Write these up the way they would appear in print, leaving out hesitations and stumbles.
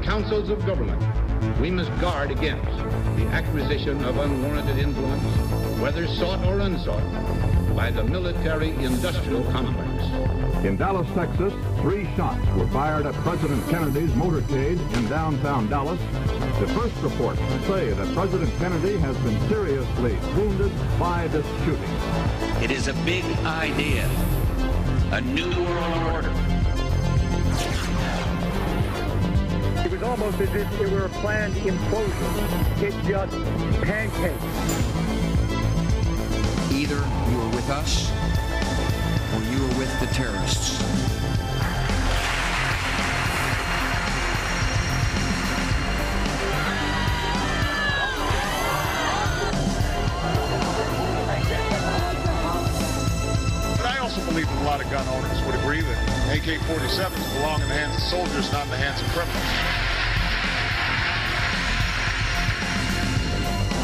councils of government, we must guard against the acquisition of unwarranted influence, whether sought or unsought, by the military-industrial complex. In Dallas, Texas, 3 shots were fired at President Kennedy's motorcade in downtown Dallas. The first reports say that President Kennedy has been seriously wounded by this shooting. It is a big idea, a new world order. It was almost as if it were a planned implosion. It just pancaked. Either you are with us or you are with the terrorists. But I also believe that a lot of gun owners would agree that AK-47s belong in the hands of soldiers, not in the hands of criminals.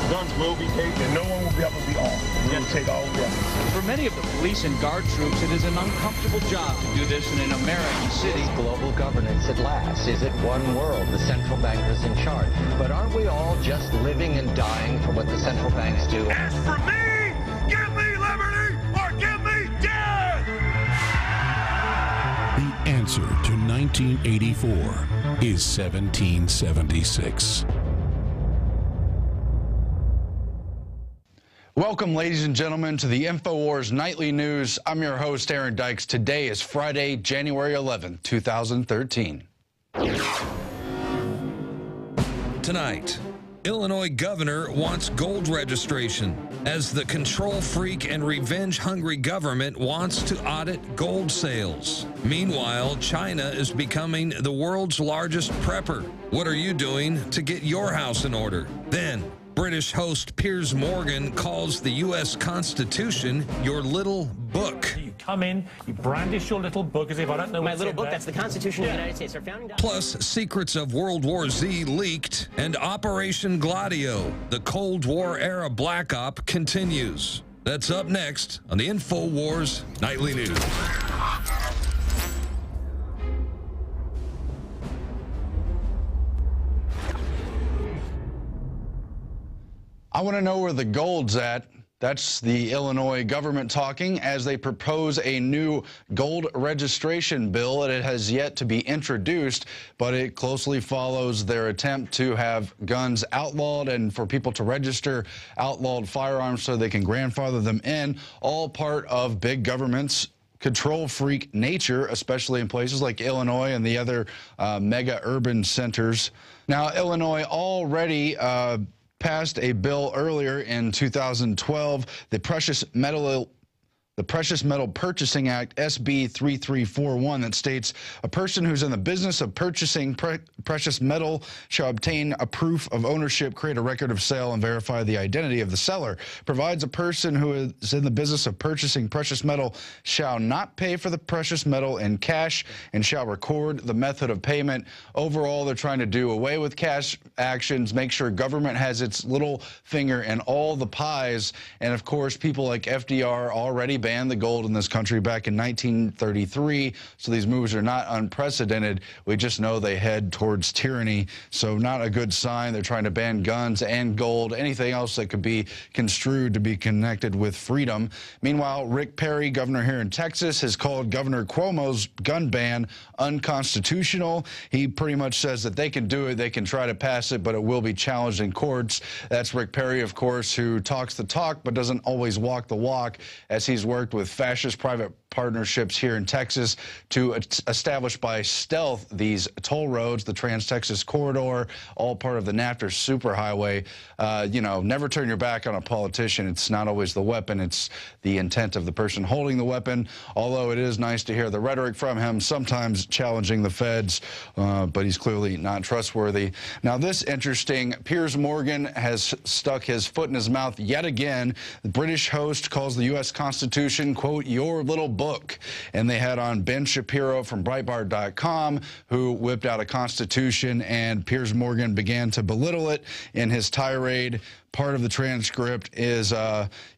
Guns will be taken, and no one will be able to be armed. We will take all guns. For many of the police and guard troops, it is an uncomfortable job to do this in an American city. Global governance at last. Is it one world? The central bankers in charge. But aren't we all just living and dying for what the central banks do? As for me, give me liberty or give me death! The answer to 1984 is 1776. Welcome, ladies and gentlemen, to the INFOWARS Nightly News. I'm your host, Aaron Dykes. Today is Friday, January 11th, 2013. Tonight, Illinois governor wants gold registration as the control freak and revenge-hungry government wants to audit gold sales. Meanwhile, China is becoming the world's largest prepper. What are you doing to get your house in order? Then, British host Piers Morgan calls the U.S. Constitution your little book. You come in, you brandish your little book as if I don't know my little book. That's the Constitution of the United States. Our founding Plus, secrets of World War Z leaked, and Operation Gladio, the Cold War-era black op, continues. That's up next on the INFOWARS Nightly News. I want to know where the gold's at. That's the Illinois government talking as they propose a new gold registration bill. It has yet to be introduced, but it closely follows their attempt to have guns outlawed and for people to register outlawed firearms so they can grandfather them in, all part of big government's control freak nature, especially in places like Illinois and the other mega urban centers. Now, Illinois already passed a bill earlier in 2012, the Precious Metal Purchasing Act, SB 3341, that states a person who's in the business of purchasing precious metal shall obtain a proof of ownership, create a record of sale, and verify the identity of the seller. Provides a person who is in the business of purchasing precious metal shall not pay for the precious metal in cash and shall record the method of payment. Overall, they're trying to do away with cash actions, make sure government has its little finger in all the pies, and of course, people like FDR already banned the gold in this country back in 1933, so these moves are not unprecedented. We just know they head towards tyranny, so not a good sign. They're trying to ban guns and gold, anything else that could be construed to be connected with freedom. Meanwhile, Rick Perry, governor here in Texas, has called Governor Cuomo's gun ban unconstitutional. He pretty much says that they can do it, they can try to pass it, but it will be challenged in courts. That's Rick Perry, of course, who talks the talk but doesn't always walk the walk, as he's worked with fascist private partnerships here in Texas to establish by stealth these toll roads, the Trans-Texas Corridor, all part of the NAFTA superhighway. You know, never turn your back on a politician. It's not always the weapon, it's the intent of the person holding the weapon, although it is nice to hear the rhetoric from him, sometimes challenging the feds, but he's clearly not trustworthy. Now, this interesting, Piers Morgan has stuck his foot in his mouth yet again. The British host calls the U.S. Constitution, quote, your little book. And they had on Ben Shapiro from Breitbart.com, who whipped out a constitution, and Piers Morgan began to belittle it in his tirade, part of the transcript is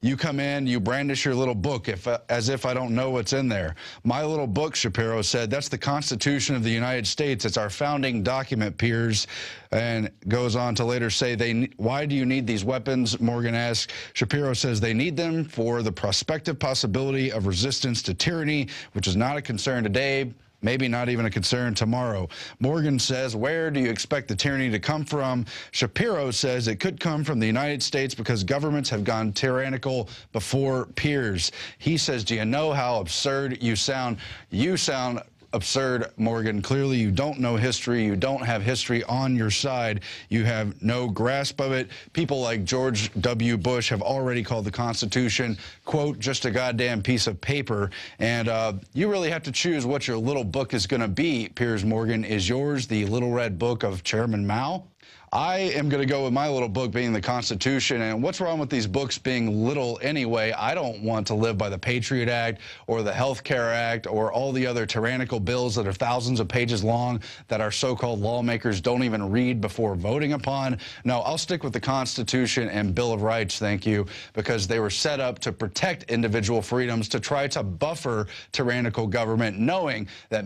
you come in, you brandish your little book as if I don't know what's in there. My little book, Shapiro said, that's the Constitution of the United States. It's our founding document, peers. And goes on to later say, why do you need these weapons? Morgan asks. Shapiro says they need them for the prospective possibility of resistance to tyranny, which is not a concern today, maybe not even a concern tomorrow. Morgan says, where do you expect the tyranny to come from? Shapiro says it could come from the United States because governments have gone tyrannical before, peers. He says, do you know how absurd you sound? You sound absurd, Morgan. Clearly, you don't know history. You don't have history on your side. You have no grasp of it. People like George W. Bush have already called the Constitution, quote, just a goddamn piece of paper. And you really have to choose what your little book is going to be, Piers Morgan. Is yours the Little Red Book of Chairman Mao? I am going to go with my little book being the Constitution, and what's wrong with these books being little anyway? I don't want to live by the Patriot Act or the Health Care Act or all the other tyrannical bills that are thousands of pages long that our so-called lawmakers don't even read before voting upon. No, I'll stick with the Constitution and Bill of Rights, thank you, because they were set up to protect individual freedoms, to try to buffer tyrannical government, knowing that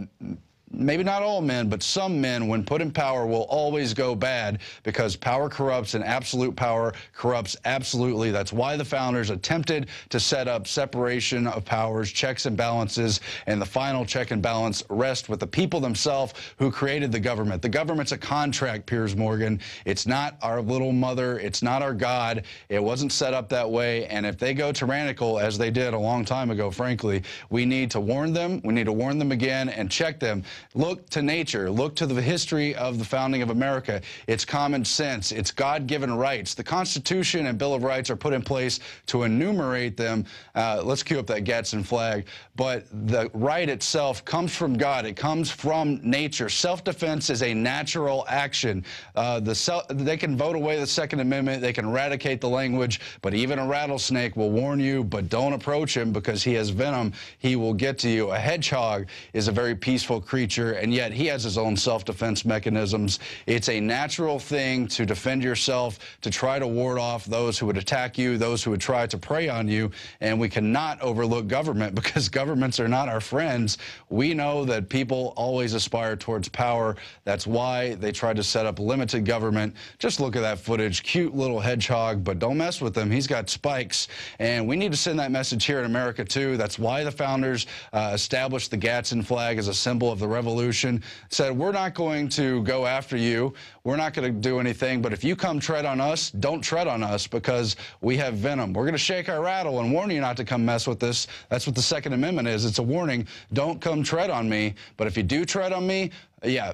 maybe not all men, but some men, when put in power, will always go bad because power corrupts and absolute power corrupts absolutely. That's why the founders attempted to set up separation of powers, checks and balances, and the final check and balance rest with the people themselves who created the government. The government's a contract, Piers Morgan. It's not our little mother. It's not our God. It wasn't set up that way. And if they go tyrannical, as they did a long time ago, frankly, we need to warn them. We need to warn them again and check them. Look to nature. Look to the history of the founding of America. It's common sense. It's God-given rights. The Constitution and Bill of Rights are put in place to enumerate them. Let's cue up that Gadsden flag. But the right itself comes from God. It comes from nature. Self-defense is a natural action. They can vote away the Second Amendment. They can eradicate the language. But even a rattlesnake will warn you, but don't approach him because he has venom. He will get to you. A hedgehog is a very peaceful creature, and yet he has his own self-defense mechanisms. It's a natural thing to defend yourself, to try to ward off those who would attack you, those who would try to prey on you, and we cannot overlook government because governments are not our friends. We know that people always aspire towards power. That's why they try to set up limited government. Just look at that footage. Cute little hedgehog, but don't mess with him. He's got spikes, and we need to send that message here in America, too. That's why the founders established the Gadsden flag as a symbol of the revolution, said, we're not going to go after you. We're not going to do anything, but if you come tread on us, don't tread on us because we have venom. We're going to shake our rattle and warn you not to come mess with this. That's what the Second Amendment is. It's a warning. Don't come tread on me, but if you do tread on me, yeah,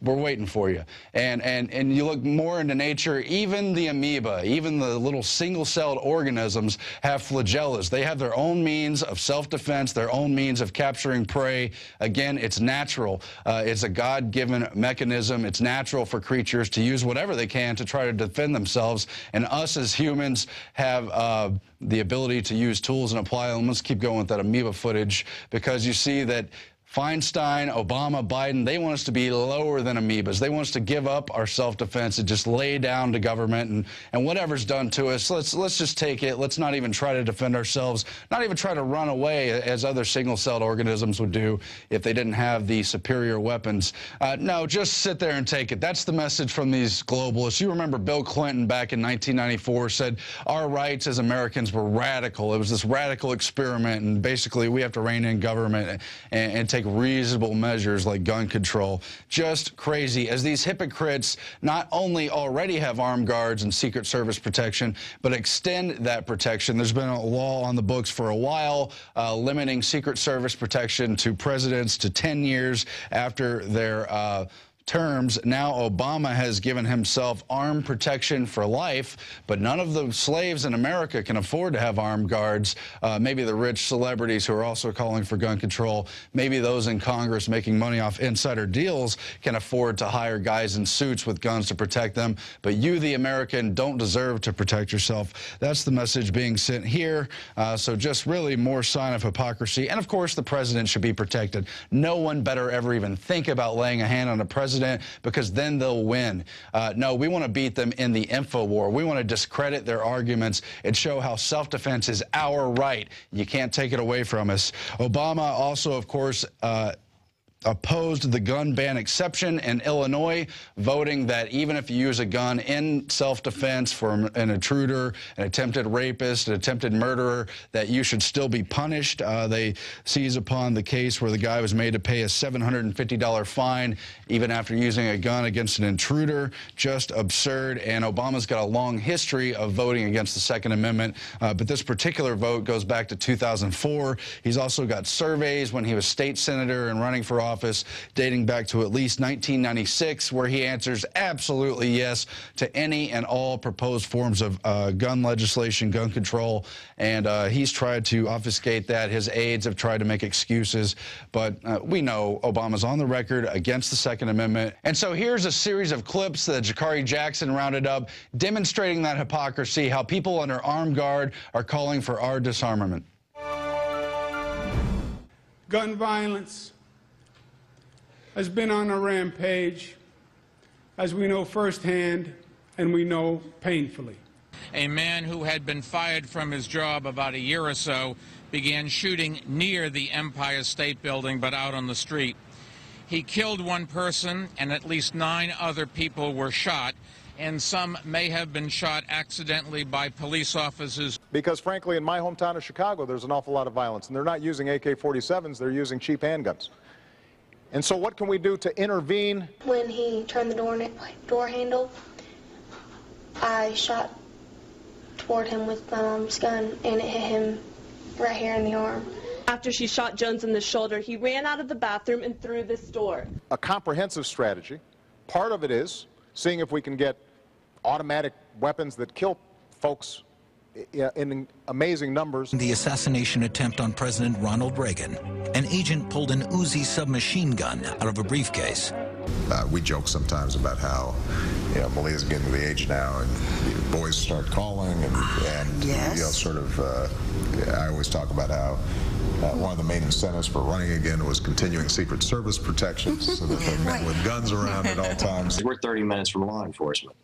we're waiting for you. And you look more into nature, even the amoeba, even the little single-celled organisms have flagellas. They have their own means of self-defense, their own means of capturing prey. Again, it's natural. It's a God-given mechanism. It's natural for creatures to use whatever they can to try to defend themselves. And us as humans have the ability to use tools and apply them. Let's keep going with that amoeba footage because you see that Feinstein, Obama, Biden, they want us to be lower than amoebas. They want us to give up our self-defense and just lay down to government and whatever's done to us, let's just take it. Let's not even try to defend ourselves, not even try to run away as other single-celled organisms would do if they didn't have the superior weapons. No, just sit there and take it. That's the message from these globalists. You remember Bill Clinton back in 1994 said our rights as Americans were radical. It was this radical experiment, and basically we have to rein in government and take reasonable measures like gun control. Just crazy, as these hypocrites not only already have armed guards and Secret Service protection, but extend that protection. There's been a law on the books for a while limiting Secret Service protection to presidents to 10 years after their terms. Now Obama has given himself armed protection for life, but none of the slaves in America can afford to have armed guards. Maybe the rich celebrities who are also calling for gun control, maybe those in Congress making money off insider deals can afford to hire guys in suits with guns to protect them, but you, the American, don't deserve to protect yourself. That's the message being sent here. So just really more sign of hypocrisy. And of course, the president should be protected. No one better ever even think about laying a hand on a president president because then they'll win. No, we want to beat them in the info war. We want to discredit their arguments and show how self-defense is our right. You can't take it away from us. Obama also, of course, opposed the gun ban exception in Illinois, voting that even if you use a gun in self-defense for an intruder, an attempted rapist, an attempted murderer, that you should still be punished. They seize upon the case where the guy was made to pay a $750 fine even after using a gun against an intruder. Just absurd. And Obama's got a long history of voting against the Second Amendment, but this particular vote goes back to 2004. He's also got surveys when he was state senator and running for office dating back to at least 1996, where he answers absolutely yes to any and all proposed forms of gun legislation, gun control, and he's tried to obfuscate that. His aides have tried to make excuses, but we know Obama's on the record against the Second Amendment. And so here's a series of clips that Jakari Jackson rounded up demonstrating that hypocrisy, how people under armed guard are calling for our disarmament. Gun violence has been on a rampage, as we know firsthand and we know painfully. A man who had been fired from his job about a year or so began shooting near the Empire State Building, but out on the street. He killed one person, and at least 9 other people were shot, and some may have been shot accidentally by police officers. Because frankly, in my hometown of Chicago, there's an awful lot of violence, and they're not using AK-47s, they're using cheap handguns. And so what can we do to intervene? When he turned the door handle, I shot toward him with my mom's gun, and it hit him right here in the arm. After she shot Jones in the shoulder, he ran out of the bathroom and through this door. A comprehensive strategy. Part of it is seeing if we can get automatic weapons that kill folks in amazing numbers. The assassination attempt on President Ronald Reagan. An agent pulled an Uzi submachine gun out of a briefcase. We joke sometimes about how, Malia's getting to the age now, and boys start calling, and yes. Sort of. I always talk about how one of the main incentives for running again was continuing Secret Service protections, so that there are men with guns around at all times. We're 30 minutes from law enforcement.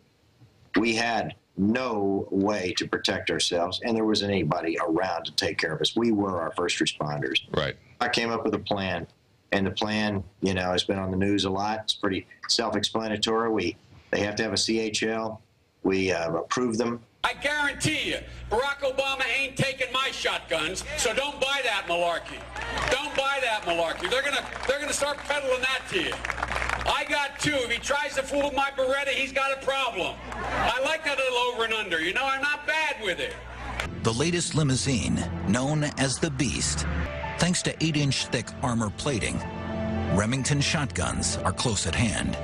We had no way to protect ourselves, and there wasn't anybody around to take care of us. We were our first responders. Right. I came up with a plan, and the plan, has been on the news a lot. It's pretty self-explanatory. They have to have a CHL. We approve them. I guarantee you, Barack Obama ain't taking my shotguns, so don't buy that malarkey. Don't buy that malarkey. They're gonna start peddling that to you. I got 2. If he tries to fool my Beretta, he's got a problem. I like that little over and under. I'm not bad with it. The latest limousine, known as the Beast, thanks to 8-inch thick armor plating. Remington shotguns are close at hand.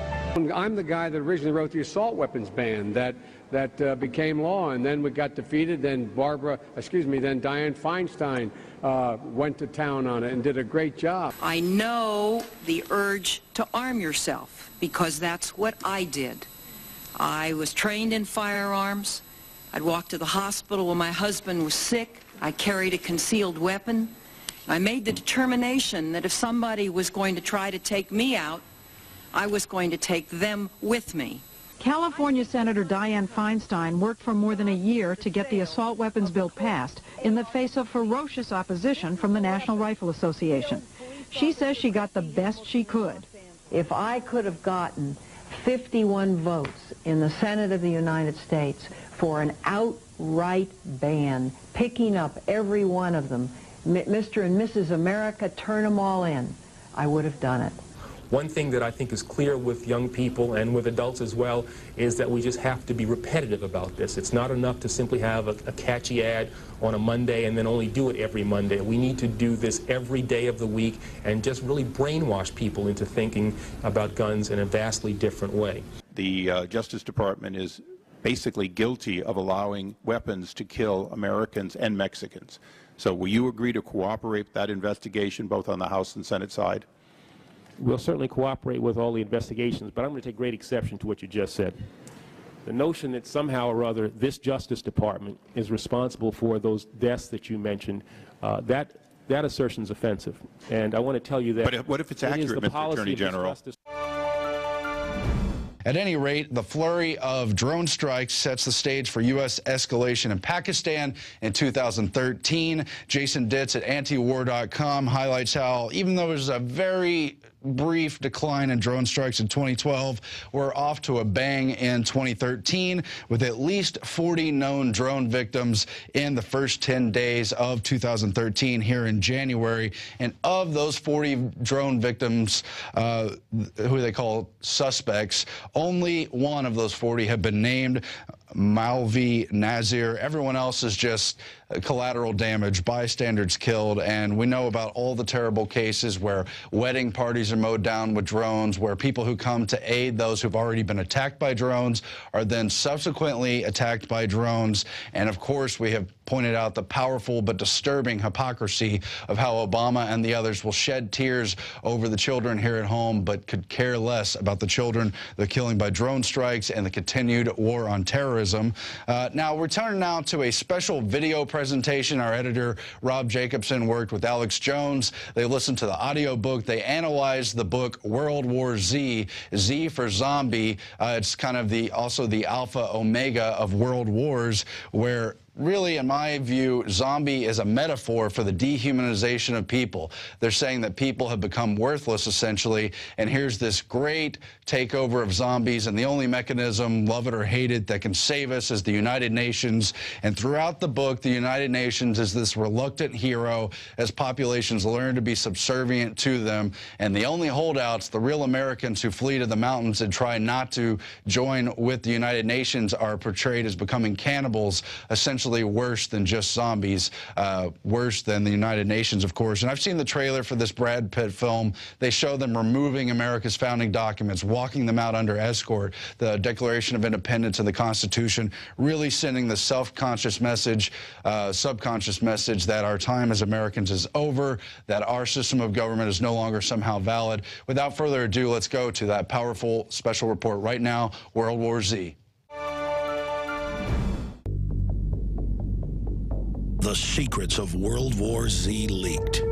I'm the guy that originally wrote the assault weapons ban that became law, and then we got defeated. Then then Dianne Feinstein went to town on it and did a great job. I know the urge to arm yourself because that's what I did. I was trained in firearms. I'd walk to the hospital when my husband was sick. I carried a concealed weapon. I made the determination that if somebody was going to try to take me out, I was going to take them with me. California Senator Dianne Feinstein worked for more than a year to get the assault weapons bill passed in the face of ferocious opposition from the National Rifle Association. She says she got the best she could. If I could have gotten 51 votes in the Senate of the United States for an outright ban, picking up every one of them, Mr. and Mrs. America, turn them all in, I would have done it. One thing that I think is clear with young people and with adults as well is that we just have to be repetitive about this. It's not enough to simply have a catchy ad on a Monday and then only do it every Monday. We need to do this every day of the week and just really brainwash people into thinking about guns in a vastly different way. The Justice Department is basically guilty of allowing weapons to kill Americans and Mexicans. So will you agree to cooperate with that investigation both on the House and Senate side? We'll certainly cooperate with all the investigations, but I'm going to take great exception to what you just said. The notion that somehow or other this Justice Department is responsible for those deaths that you mentioned, that assertion is offensive. And I want to tell you that... But what if it's accurate, Mr. Attorney General? At any rate, the flurry of drone strikes sets the stage for U.S. escalation in Pakistan in 2013. Jason Ditz at antiwar.com highlights how, even though there's a very brief decline in drone strikes in 2012, we're off to a bang in 2013 with at least 40 known drone victims in the first 10 days of 2013 here in January. And of those 40 drone victims, who they call suspects, only one of those 40 have been named, Malvi Nazir. Everyone else is just collateral damage, bystanders killed, and we know about all the terrible cases where wedding parties are mowed down with drones, where people who come to aid those who've already been attacked by drones are then subsequently attacked by drones. And of course, we have pointed out the powerful but disturbing hypocrisy of how Obama and the others will shed tears over the children here at home, but could care less about the children they're killing by drone strikes and the continued war on terrorism. Now, we're turning now to a special video presentation. Our editor, Rob Jacobson, worked with Alex Jones. They listened to the audio book. They analyzed the book World War Z, Z for zombie. It's kind of also the alpha omega of world wars, where really, in my view, zombie is a metaphor for the dehumanization of people. They're saying that people have become worthless, essentially, and here's this great takeover of zombies, and the only mechanism, love it or hate it, that can save us is the United Nations. And throughout the book, the United Nations is this reluctant hero as populations learn to be subservient to them. And the only holdouts, the real Americans who flee to the mountains and try not to join with the United Nations, are portrayed as becoming cannibals, essentially worse than just zombies, worse than the United Nations, of course. And I've seen the trailer for this Brad Pitt film. They show them removing America's founding documents, walking them out under escort, the Declaration of Independence and the Constitution, really sending the self-conscious message, subconscious message that our time as Americans is over, that our system of government is no longer somehow valid. Without further ado, let's go to that powerful special report right now, World War Z. The secrets of World War Z leaked.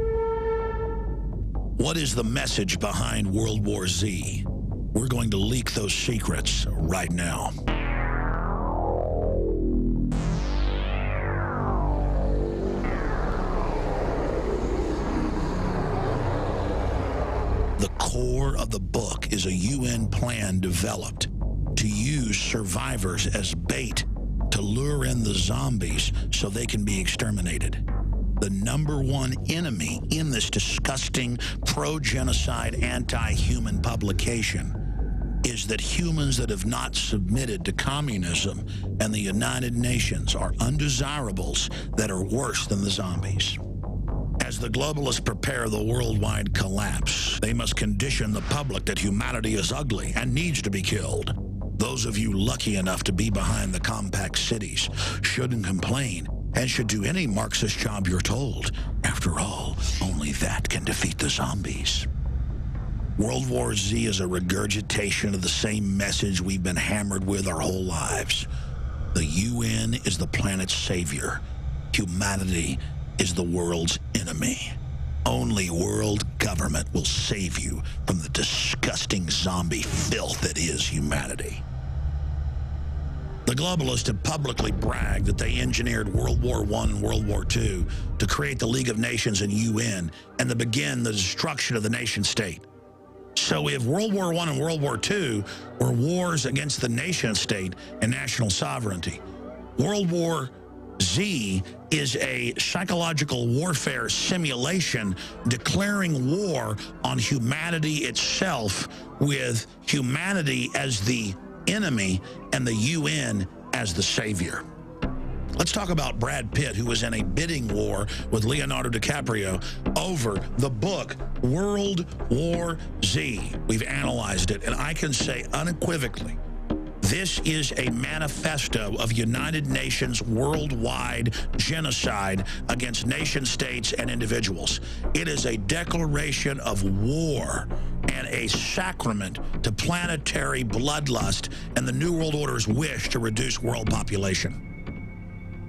What is the message behind World War Z? We're going to leak those secrets right now. The core of the book is a UN plan developed to use survivors as bait to lure in the zombies so they can be exterminated. The #1 enemy in this disgusting pro-genocide, anti-human publication is that humans that have not submitted to communism and the United Nations are undesirables that are worse than the zombies. As the globalists prepare the worldwide collapse, they must condition the public that humanity is ugly and needs to be killed. Those of you lucky enough to be behind the compact cities shouldn't complain and should do any Marxist job you're told. After all, only that can defeat the zombies. World War Z is a regurgitation of the same message we've been hammered with our whole lives. The UN is the planet's savior. Humanity is the world's enemy. Only world government will save you from the disgusting zombie filth that is humanity. The globalists have publicly bragged that they engineered World War I and World War II to create the League of Nations and UN and to begin the destruction of the nation state. So we have World War I and World War II were wars against the nation state and national sovereignty. World War Z is a psychological warfare simulation declaring war on humanity itself, with humanity as the enemy and the UN as the savior. Let's talk about Brad Pitt, who was in a bidding war with Leonardo DiCaprio over the book World War Z. We've analyzed it, and I can say unequivocally, this is a manifesto of United Nations worldwide genocide against nation states and individuals. It is a declaration of war and a sacrament to planetary bloodlust and the New World Order's wish to reduce world population.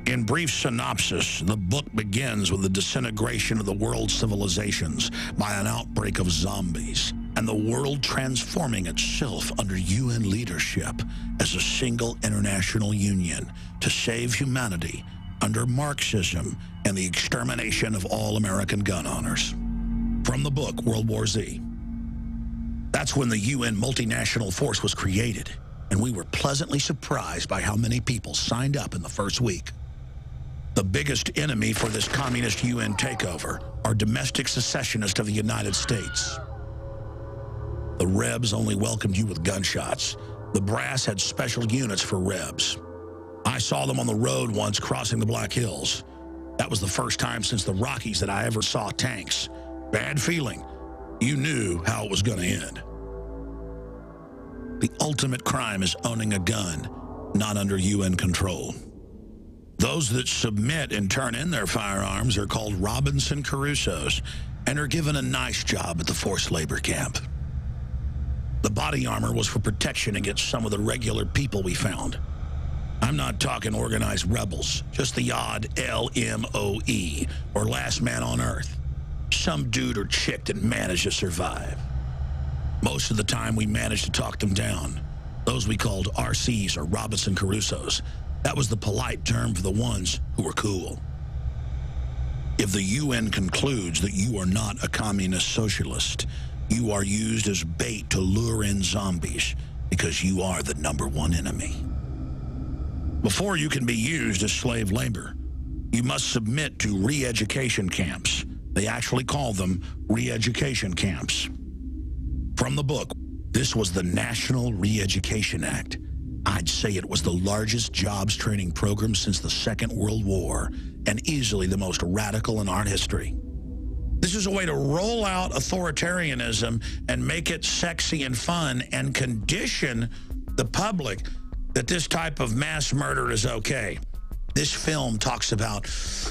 In brief synopsis, the book begins with the disintegration of the world's civilizations by an outbreak of zombies. and the world transforming itself under UN leadership as a single international union to save humanity under Marxism and the extermination of all American gun owners. From the book, World War Z. That's when the UN multinational force was created, and we were pleasantly surprised by how many people signed up in the first week. The biggest enemy for this communist UN takeover are domestic secessionists of the United States. The Rebs only welcomed you with gunshots. The brass had special units for Rebs. I saw them on the road once crossing the Black Hills. That was the first time since the Rockies that I ever saw tanks. Bad feeling. You knew how it was going to end. The ultimate crime is owning a gun, not under UN control. Those that submit and turn in their firearms are called Robinson Crusoes and are given a nice job at the forced labor camp. The body armor was for protection against some of the regular people we found. I'm not talking organized rebels, just the odd LMOE, or last man on earth. Some dude or chick that managed to survive. Most of the time we managed to talk them down. Those we called RCs, or Robinson Crusoes. That was the polite term for the ones who were cool. If the UN concludes that you are not a communist socialist, you are used as bait to lure in zombies because you are the #1 enemy. Before you can be used as slave labor, you must submit to re-education camps. They actually call them re-education camps. From the book, this was the National Re-Education Act. I'd say it was the largest jobs training program since the Second World War, and easily the most radical in art history. This is a way to roll out authoritarianism and make it sexy and fun and condition the public that this type of mass murder is okay. This film talks about,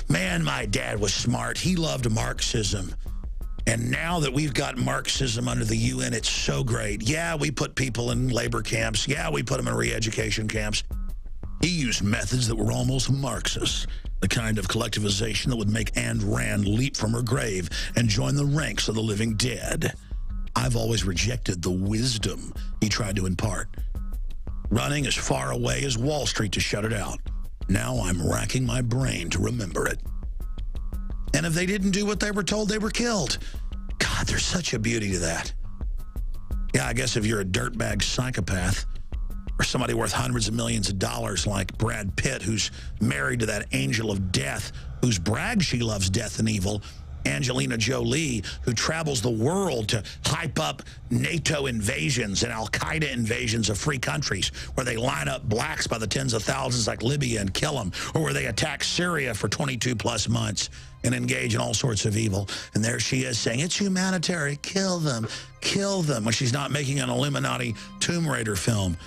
man, my dad was smart. He loved Marxism. And now that we've got Marxism under the UN, it's so great. Yeah, we put people in labor camps. Yeah, we put them in re-education camps. He used methods that were almost Marxist, the kind of collectivization that would make Ayn Rand leap from her grave and join the ranks of the living dead. I've always rejected the wisdom he tried to impart, running as far away as Wall Street to shut it out. Now I'm racking my brain to remember it. And if they didn't do what they were told, they were killed. God, there's such a beauty to that. Yeah, I guess if you're a dirtbag psychopath or somebody worth hundreds of millions of dollars like Brad Pitt, who's married to that angel of death, who's brags she loves death and evil, Angelina Jolie, who travels the world to hype up NATO invasions and Al-Qaeda invasions of free countries where they line up blacks by the tens of thousands like Libya and kill them, or where they attack Syria for 22+ months and engage in all sorts of evil. And there she is saying, it's humanitarian, kill them, when she's not making an Illuminati Tomb Raider film.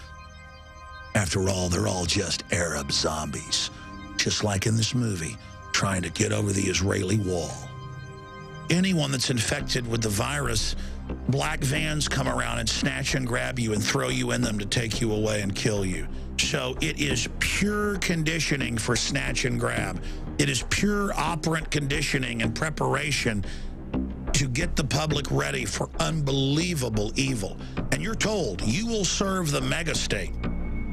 After all, they're all just Arab zombies, just like in this movie, trying to get over the Israeli wall. Anyone that's infected with the virus, black vans come around and snatch and grab you and throw you in them to take you away and kill you. So it is pure conditioning for snatch and grab. It is pure operant conditioning and preparation to get the public ready for unbelievable evil. And you're told you will serve the mega-state.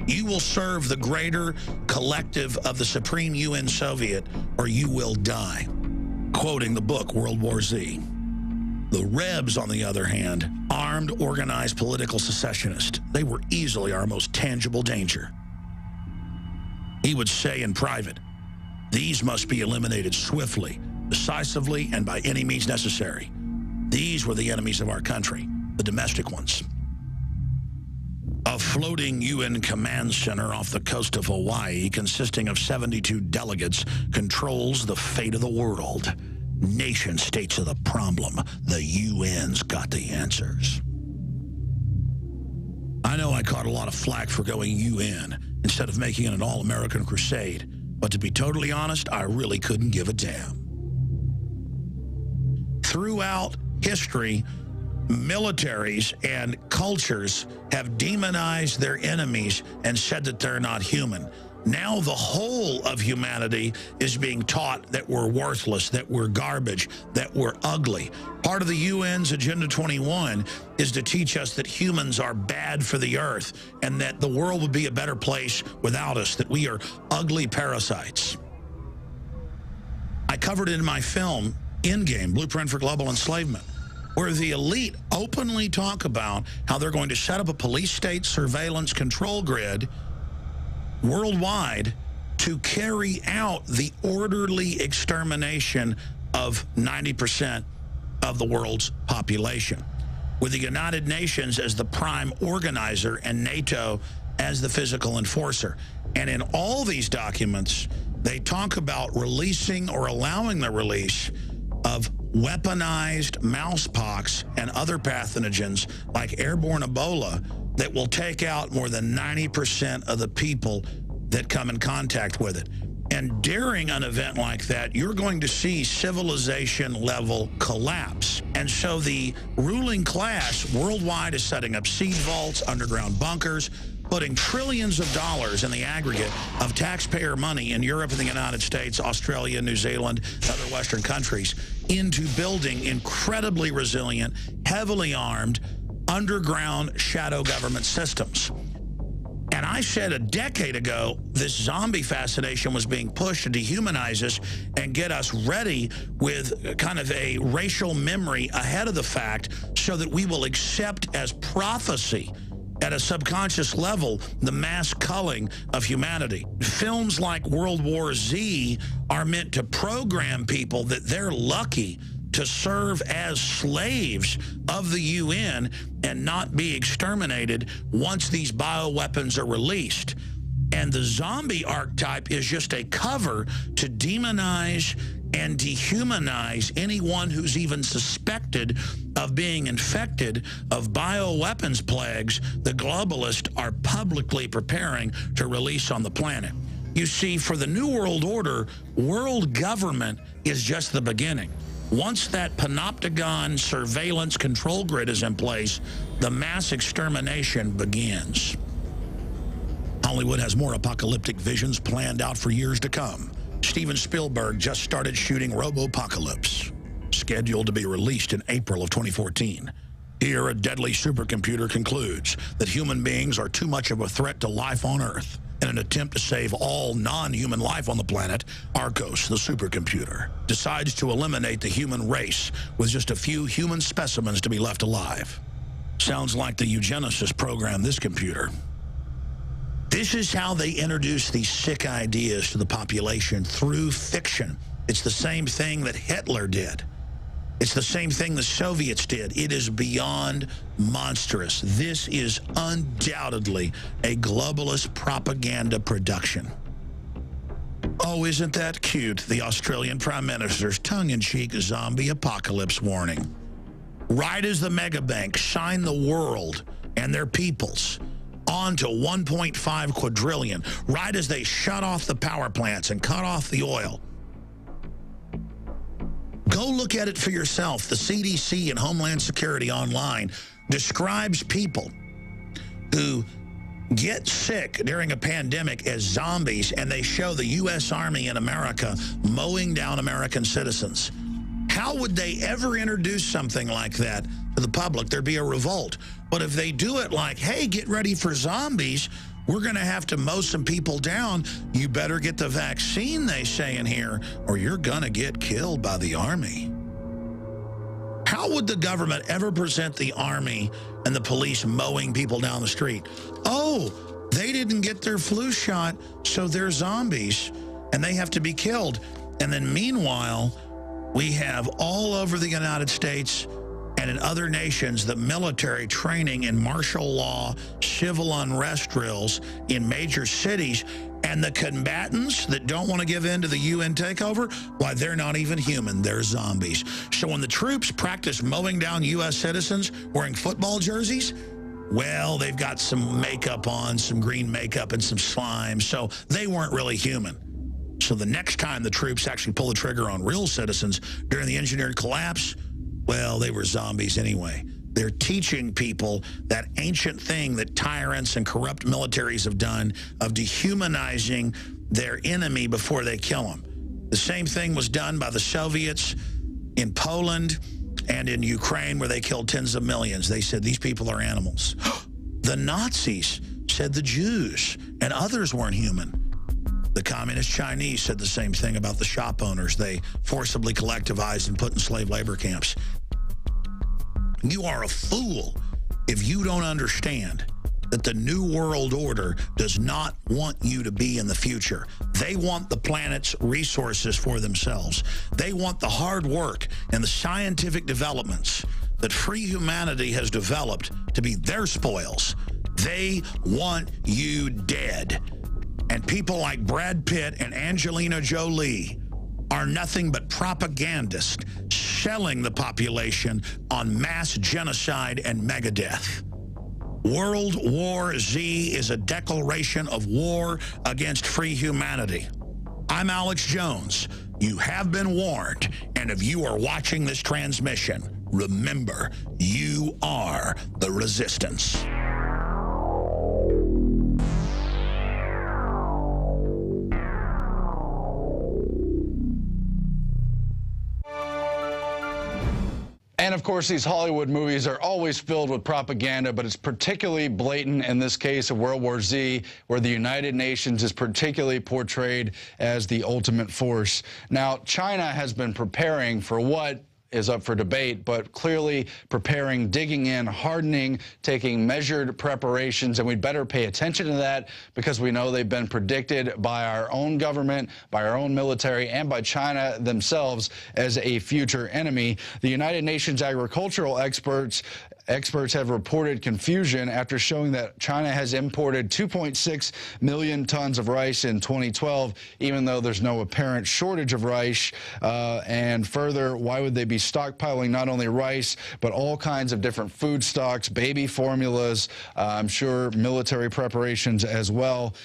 You will serve the greater collective of the Supreme UN Soviet, or you will die. Quoting the book, World War Z. The Rebs, on the other hand, armed, organized political secessionists. They were easily our most tangible danger. He would say in private, these must be eliminated swiftly, decisively, and by any means necessary. These were the enemies of our country, the domestic ones. A floating UN command center off the coast of Hawaii, consisting of 72 delegates, controls the fate of the world. Nation states are the problem. The UN's got the answers. I know I caught a lot of flack for going UN instead of making it an all-American crusade, but to be totally honest, I really couldn't give a damn. Throughout history, militaries and cultures have demonized their enemies and said that they're not human. Now the whole of humanity is being taught that we're worthless, that we're garbage, that we're ugly. Part of the UN's Agenda 21 is to teach us that humans are bad for the earth and that the world would be a better place without us, that we are ugly parasites. I covered it in my film, Endgame, Blueprint for Global Enslavement, where the elite openly talk about how they're going to set up a police state surveillance control grid worldwide to carry out the orderly extermination of 90% of the world's population, with the United Nations as the prime organizer and NATO as the physical enforcer. And in all these documents, they talk about releasing or allowing the release of weaponized mousepox and other pathogens like airborne Ebola that will take out more than 90% of the people that come in contact with it. And during an event like that, you're going to see civilization-level collapse. And so the ruling class worldwide is setting up seed vaults, underground bunkers, putting trillions of dollars in the aggregate of taxpayer money in Europe and the United States, Australia, New Zealand, other Western countries, into building incredibly resilient, heavily armed, underground shadow government systems. And I said a decade ago, this zombie fascination was being pushed to dehumanize us and get us ready with kind of a racial memory ahead of the fact so that we will accept as prophecy at a subconscious level the mass culling of humanity. Films like World War Z are meant to program people that they're lucky to serve as slaves of the UN and not be exterminated once these bioweapons are released. And the zombie archetype is just a cover to demonize and dehumanize anyone who's even suspected of being infected of bioweapons plagues the globalists are publicly preparing to release on the planet. You see, for the New World Order, world government is just the beginning. Once that panopticon surveillance control grid is in place, the mass extermination begins. Hollywood has more apocalyptic visions planned out for years to come. Steven Spielberg just started shooting Robopocalypse, scheduled to be released in April of 2014. Here, a deadly supercomputer concludes that human beings are too much of a threat to life on Earth. In an attempt to save all non-human life on the planet, Arcos, the supercomputer, decides to eliminate the human race with just a few human specimens to be left alive. Sounds like the eugenicists programmed this computer. This is how they introduce these sick ideas to the population through fiction. It's the same thing that Hitler did. It's the same thing the Soviets did. It is beyond monstrous. This is undoubtedly a globalist propaganda production. Oh, isn't that cute? The Australian Prime Minister's tongue-in-cheek zombie apocalypse warning. Right as the megabanks shine the world and their peoples onto 1.5 quadrillion, right as they shut off the power plants and cut off the oil. Go look at it for yourself. The CDC and Homeland Security online describes people who get sick during a pandemic as zombies, and they show the U.S. Army in America mowing down American citizens. How would they ever introduce something like that to the public? There'd be a revolt. But if they do it like, hey, get ready for zombies, we're going to have to mow some people down. You better get the vaccine, they say in here, or you're going to get killed by the Army. How would the government ever present the Army and the police mowing people down the street? Oh, they didn't get their flu shot, so they're zombies, and they have to be killed. And then meanwhile, we have all over the United States and in other nations the military training in martial law, civil unrest drills in major cities, and the combatants that don't want to give in to the UN takeover, why, they're not even human, they're zombies. So when the troops practice mowing down U.S. citizens wearing football jerseys, well, they've got some makeup on, some green makeup and some slime, so they weren't really human. So the next time the troops actually pull the trigger on real citizens during the engineered collapse, well, they were zombies anyway. They're teaching people that ancient thing that tyrants and corrupt militaries have done of dehumanizing their enemy before they kill them. The same thing was done by the Soviets in Poland and in Ukraine, where they killed tens of millions. They said these people are animals. The Nazis said the Jews and others weren't human. The communist Chinese said the same thing about the shop owners they forcibly collectivized and put in slave labor camps. You are a fool if you don't understand that the New World Order does not want you to be in the future. They want the planet's resources for themselves. They want the hard work and the scientific developments that free humanity has developed to be their spoils. They want you dead. And people like Brad Pitt and Angelina Jolie are nothing but propagandists selling the population on mass genocide and megadeath. World War Z is a declaration of war against free humanity. I'm Alex Jones. You have been warned, and if you are watching this transmission, remember, you are the resistance. And of course, these Hollywood movies are always filled with propaganda, but it's particularly blatant in this case of World War Z, where the United Nations is particularly portrayed as the ultimate force. Now, China has been preparing for what is up for debate, but clearly preparing, digging in, hardening, taking measured preparations, and we'd better pay attention to that because we know they've been predicted by our own government, by our own military, and by China themselves as a future enemy. The United Nations agricultural experts have reported confusion after showing that China has imported 2.6 million tons of rice in 2012, even though there's no apparent shortage of rice. And further, why would they be stockpiling not only rice, but all kinds of different food stocks, baby formulas, I'm sure military preparations as well?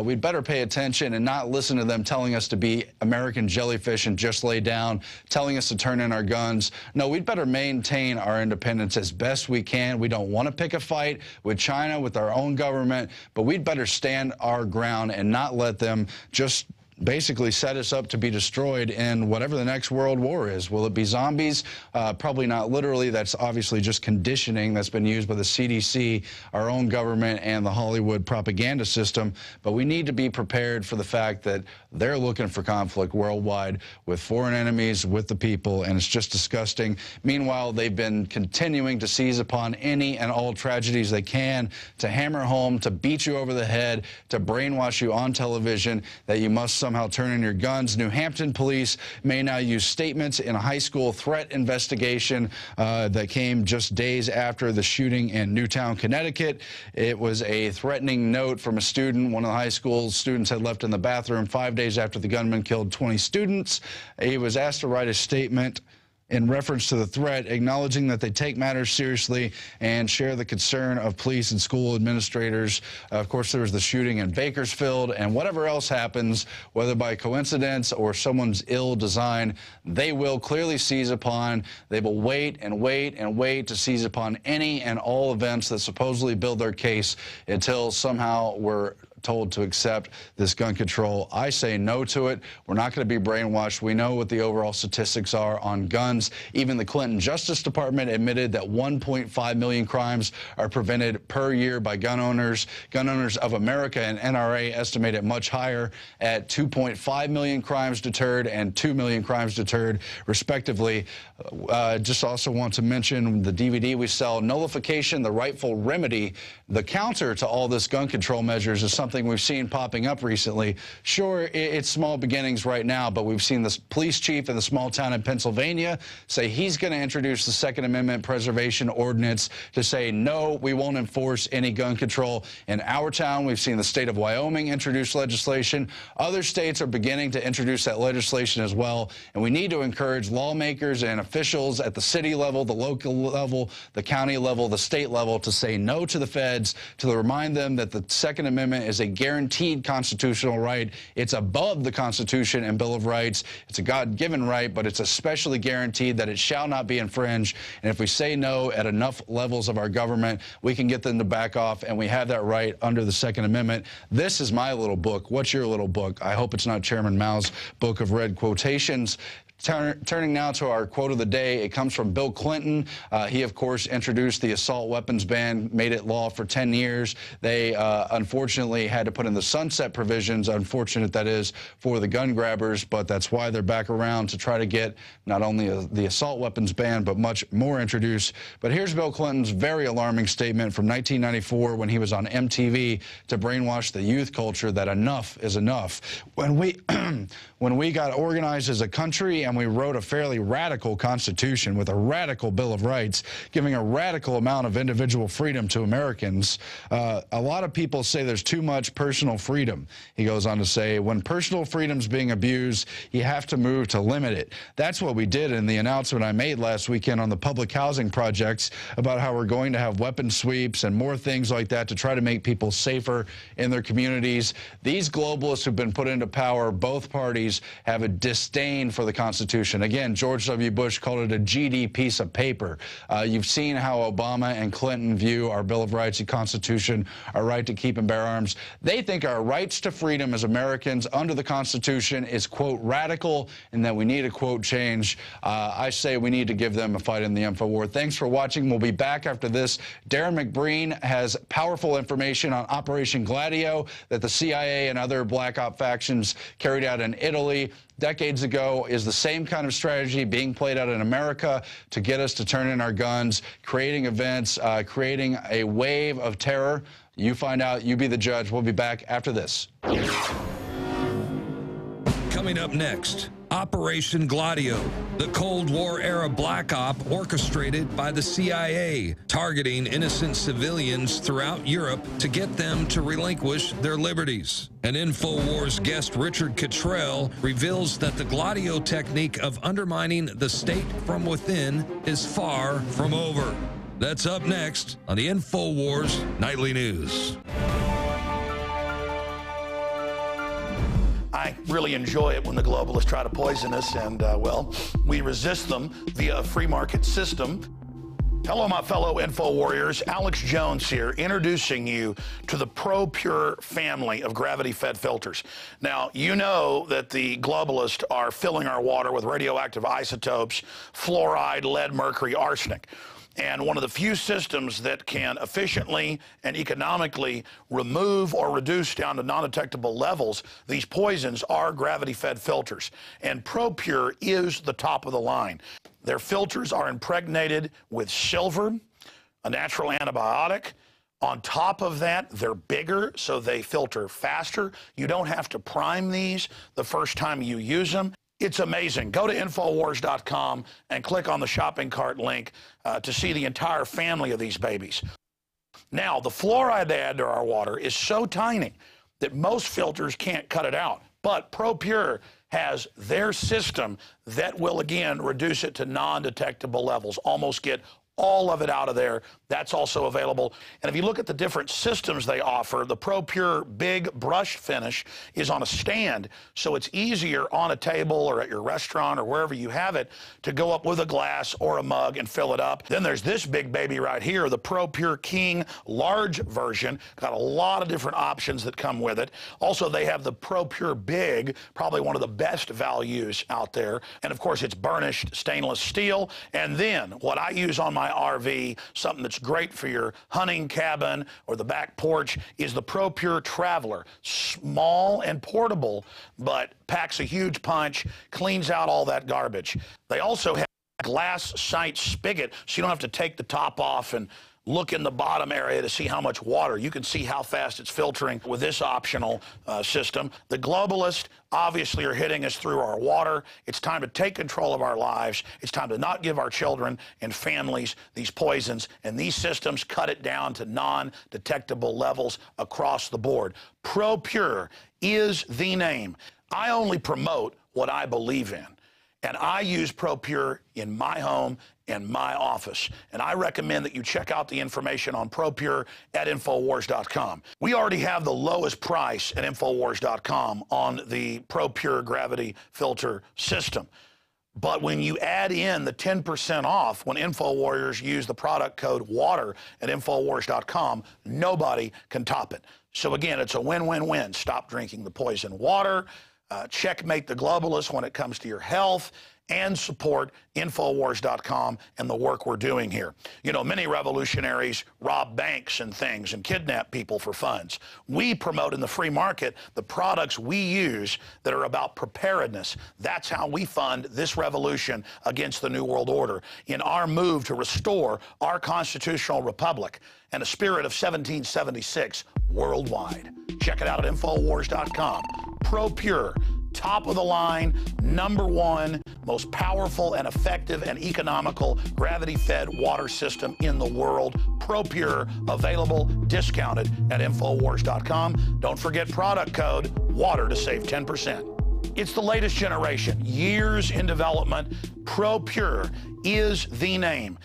We'd better pay attention and not listen to them telling us to be American jellyfish and just lay down, telling us to turn in our guns. No, we'd better maintain our independence as best we can. We don't want to pick a fight with China, with our own government, but we'd better stand our ground and not let them just basically set us up to be destroyed in whatever the next world war is. Will it be zombies? Probably not literally. That's obviously just conditioning that's been used by the CDC, our own government, and the Hollywood propaganda system. But we need to be prepared for the fact that they're looking for conflict worldwide with foreign enemies, with the people, and it's just disgusting. Meanwhile, they've been continuing to seize upon any and all tragedies they can, to hammer home, to beat you over the head, to brainwash you on television that you must somehow turn in your guns. New Hampton police may now use statements in a high school threat investigation that came just days after the shooting in Newtown, Connecticut. It was a threatening note from a student. One of the high school students had left in the bathroom 5 days after the gunman killed 20 students. He was asked to write a statement in reference to the threat, acknowledging that they take matters seriously and share the concern of police and school administrators. Of course, there was the shooting in Bakersfield, and whatever else happens, whether by coincidence or someone's ill design, they will clearly seize upon. They will wait and wait and wait to seize upon any and all events that supposedly build their case until somehow we're told to accept this gun control. I say no to it. We're not going to be brainwashed. We know what the overall statistics are on guns. Even the Clinton Justice Department admitted that 1.5 million crimes are prevented per year by gun owners. Gun Owners of America and NRA estimate it much higher at 2.5 million crimes deterred and 2 million crimes deterred, respectively. Just also want to mention the DVD we sell, Nullification, the Rightful Remedy. The counter to all this gun control measures is something we've seen popping up recently. Sure, it's small beginnings right now, but we've seen the police chief in the small town in Pennsylvania say he's going to introduce the Second Amendment Preservation Ordinance to say, no, we won't enforce any gun control in our town. We've seen the state of Wyoming introduce legislation. Other states are beginning to introduce that legislation as well, and we need to encourage lawmakers and officials at the city level, the local level, the county level, the state level to say no to the feds, to remind them that the Second Amendment is is a guaranteed constitutional right. It's above the Constitution and Bill of Rights. It's a God-given right, but it's especially guaranteed that it shall not be infringed. And if we say no at enough levels of our government, we can get them to back off, and we have that right under the Second Amendment. This is my little book. What's your little book? I hope it's not Chairman Mao's book of red quotations. Turning now to our quote of the day, it comes from Bill Clinton. He, of course, introduced the assault weapons ban, made it law for 10 years. They unfortunately had to put in the sunset provisions, unfortunate that is, for the gun grabbers, but that's why they're back around to try to get not only the assault weapons ban, but much more introduced. But here's Bill Clinton's very alarming statement from 1994 when he was on MTV to brainwash the youth culture that enough is enough. When we got organized as a country and we wrote a fairly radical constitution with a radical Bill of Rights, giving a radical amount of individual freedom to Americans, a lot of people say there's too much personal freedom. He goes on to say, when personal freedom's being abused, you have to move to limit it. That's what we did in the announcement I made last weekend on the public housing projects about how we're going to have weapon sweeps and more things like that to try to make people safer in their communities. These globalists who've been put into power, both parties, have a disdain for the Constitution. Again, George W. Bush called it a GD piece of paper. You've seen how Obama and Clinton view our Bill of Rights and Constitution, our right to keep and bear arms. They think our rights to freedom as Americans under the Constitution is, quote, radical, and that we need a, quote, change. I say we need to give them a fight in the InfoWar. Thanks for watching. We'll be back after this. Darren McBreen has powerful information on Operation Gladio that the CIA and other black op factions carried out in Italy decades ago. Is the same kind of strategy being played out in America to get us to turn in our guns, creating events, creating a wave of terror? You find out. You be the judge. We'll be back after this. Coming up next, Operation Gladio, the Cold War-era black op orchestrated by the CIA, targeting innocent civilians throughout Europe to get them to relinquish their liberties. And InfoWars guest Richard Cottrell reveals that the Gladio technique of undermining the state from within is far from over. That's up next on the InfoWars Nightly News. I really enjoy it when the globalists try to poison us, and, well, we resist them via a free market system. Hello, my fellow Info Warriors. Alex Jones here, introducing you to the ProPure family of gravity-fed filters. Now, you know that the globalists are filling our water with radioactive isotopes, fluoride, lead, mercury, arsenic. And one of the few systems that can efficiently and economically remove or reduce down to non-detectable levels these poisons are gravity-fed filters. And ProPure is the top of the line. Their filters are impregnated with silver, a natural antibiotic. On top of that, they're bigger, so they filter faster. You don't have to prime these the first time you use them. It's amazing. Go to InfoWars.com and click on the shopping cart link to see the entire family of these babies. Now, the fluoride they add to our water is so tiny that most filters can't cut it out. But ProPure has their system that will, again, reduce it to non-detectable levels, almost get all of it out of there. That's also available. And if you look at the different systems they offer, the ProPure Big Brush Finish is on a stand, so it's easier on a table or at your restaurant or wherever you have it to go up with a glass or a mug and fill it up. Then there's this big baby right here, the ProPure King large version. Got a lot of different options that come with it. Also, they have the ProPure Big, probably one of the best values out there. And of course, it's burnished stainless steel. And then what I use on my RV, something that's great for your hunting cabin or the back porch, is the ProPure Traveler. Small and portable, but packs a huge punch, cleans out all that garbage. They also have a glass sight spigot, so you don't have to take the top off and look in the bottom area to see how much water. You can see how fast it's filtering with this optional system. The globalists obviously are hitting us through our water. It's time to take control of our lives. It's time to not give our children and families these poisons, and these systems cut it down to non-detectable levels across the board. ProPure is the name. I only promote what I believe in, and I use ProPure in my home in my office. And I recommend that you check out the information on ProPure at INFOWARS.com. We already have the lowest price at INFOWARS.com on the ProPure gravity filter system. But when you add in the 10% off when InfoWarriors use the product code WATER at InfoWars.com, nobody can top it. So again, it's a win-win-win. Stop drinking the poison water, checkmate the globalists when it comes to your health, and support InfoWars.com and the work we're doing here. You know, many revolutionaries rob banks and things and kidnap people for funds. We promote in the free market the products we use that are about preparedness. That's how we fund this revolution against the New World Order in our move to restore our constitutional republic and a spirit of 1776 worldwide. Check it out at InfoWars.com. ProPure. Top of the line, #1, most powerful and effective and economical gravity-fed water system in the world. ProPure, available, discounted at InfoWars.com. Don't forget product code WATER to save 10%. It's the latest generation, years in development. ProPure is the name.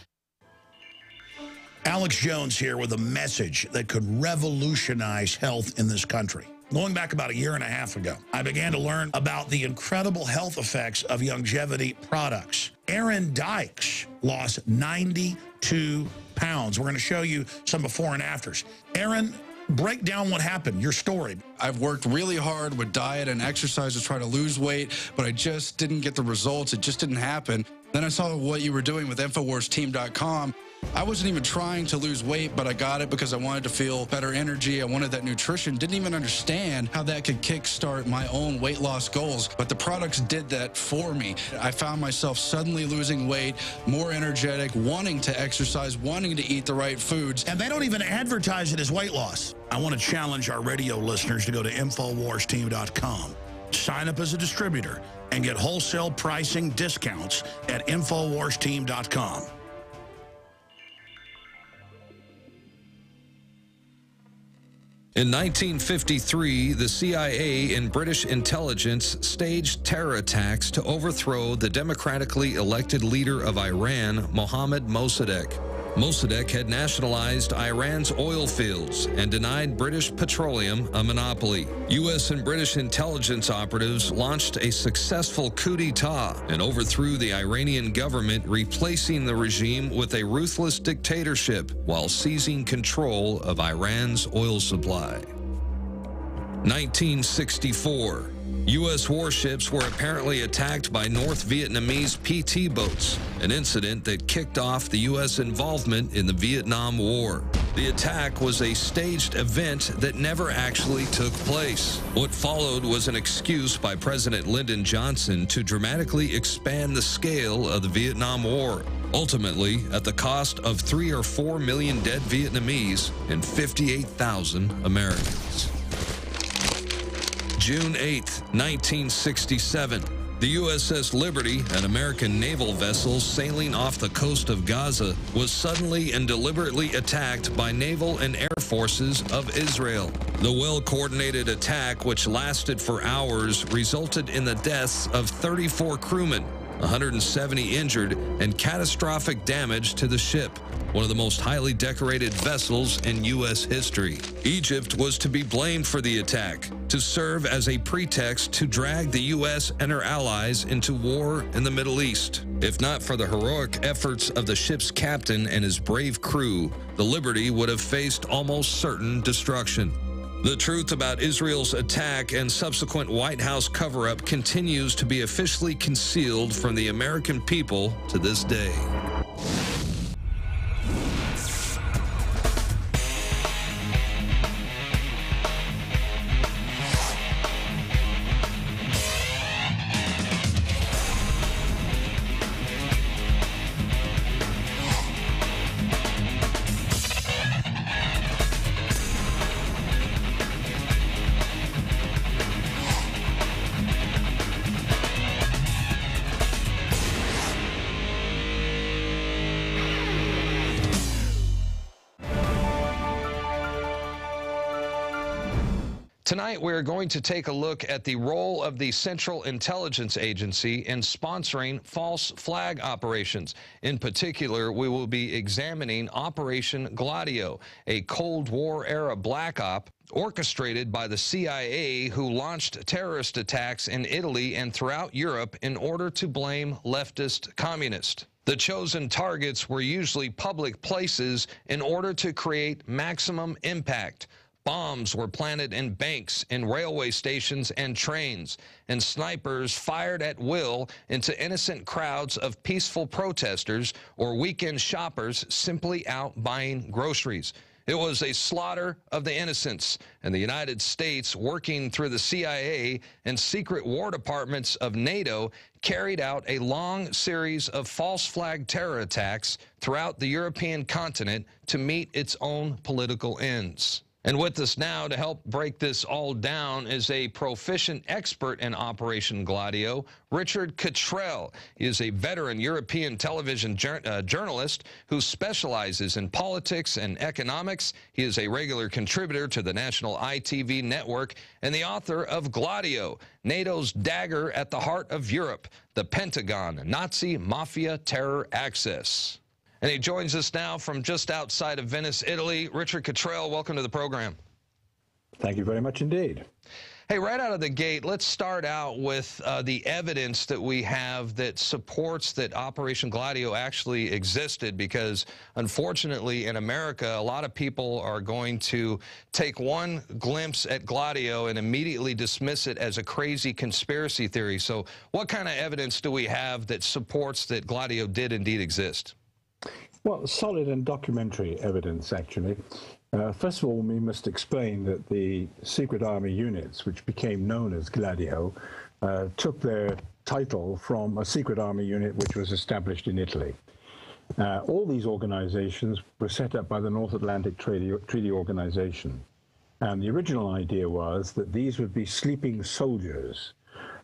Alex Jones here with a message that could revolutionize health in this country. Going back about a year and a half ago, I began to learn about the incredible health effects of longevity products. Aaron Dykes lost 92 pounds. We're going to show you some before and afters. Aaron, break down what happened, your story. I've worked really hard with diet and exercise to try to lose weight, but I just didn't get the results. It just didn't happen. Then I saw what you were doing with InfoWarsTeam.com. I wasn't even trying to lose weight, but I got it because I wanted to feel better energy. I wanted that nutrition. Didn't even understand how that could kickstart my own weight loss goals. But the products did that for me. I found myself suddenly losing weight, more energetic, wanting to exercise, wanting to eat the right foods. And they don't even advertise it as weight loss. I want to challenge our radio listeners to go to InfoWarsTeam.com. Sign up as a distributor and get wholesale pricing discounts at InfoWarsTeam.com. In 1953, the CIA and British intelligence staged terror attacks to overthrow the democratically elected leader of Iran, Mohammad Mossadegh. Mossadegh had nationalized Iran's oil fields and denied British Petroleum a monopoly. U.S. and British intelligence operatives launched a successful coup d'etat and overthrew the Iranian government, replacing the regime with a ruthless dictatorship while seizing control of Iran's oil supply. 1964. U.S. warships were apparently attacked by North Vietnamese PT boats, an incident that kicked off the U.S. involvement in the Vietnam War. The attack was a staged event that never actually took place. What followed was an excuse by President Lyndon Johnson to dramatically expand the scale of the Vietnam War, ultimately at the cost of 3 or 4 million dead Vietnamese and 58,000 Americans. June 8, 1967, the USS Liberty, an American naval vessel sailing off the coast of Gaza, was suddenly and deliberately attacked by naval and air forces of Israel. The well-coordinated attack, which lasted for hours, resulted in the deaths of 34 crewmen, 170 injured, and catastrophic damage to the ship, one of the most highly decorated vessels in U.S. history. Egypt was to be blamed for the attack, to serve as a pretext to drag the U.S. and her allies into war in the Middle East. If not for the heroic efforts of the ship's captain and his brave crew, the Liberty would have faced almost certain destruction. The truth about Israel's attack and subsequent White House cover-up continues to be officially concealed from the American people to this day. Tonight, we're going to take a look at the role of the Central Intelligence Agency in sponsoring false flag operations. In particular, we will be examining Operation Gladio, a Cold War-era black op orchestrated by the CIA, who launched terrorist attacks in Italy and throughout Europe in order to blame leftist communists. The chosen targets were usually public places in order to create maximum impact. Bombs were planted in banks, in railway stations and trains, and snipers fired at will into innocent crowds of peaceful protesters or weekend shoppers simply out buying groceries. It was a slaughter of the innocents, and the United States, working through the CIA and secret war departments of NATO, carried out a long series of false flag terror attacks throughout the European continent to meet its own political ends. And with us now to help break this all down is a proficient expert in Operation Gladio, Richard Cottrell. He is a veteran European television journalist who specializes in politics and economics. He is a regular contributor to the national ITV network and the author of Gladio, NATO's dagger at the heart of Europe, the Pentagon, Nazi Mafia Terror Axis. And he joins us now from just outside of Venice, Italy. Richard Cottrell, welcome to the program. Thank you very much indeed. Hey, right out of the gate, let's start out with the evidence that we have that supports that Operation Gladio actually existed, because unfortunately in America, a lot of people are going to take one glimpse at Gladio and immediately dismiss it as a crazy conspiracy theory. So what kind of evidence do we have that supports that Gladio did indeed exist? Well, solid and documentary evidence, actually. First of all, we must explain that the secret army units, which became known as Gladio, took their title from a secret army unit which was established in Italy. All these organizations were set up by the North Atlantic Treaty Organization. And the original idea was that these would be sleeping soldiers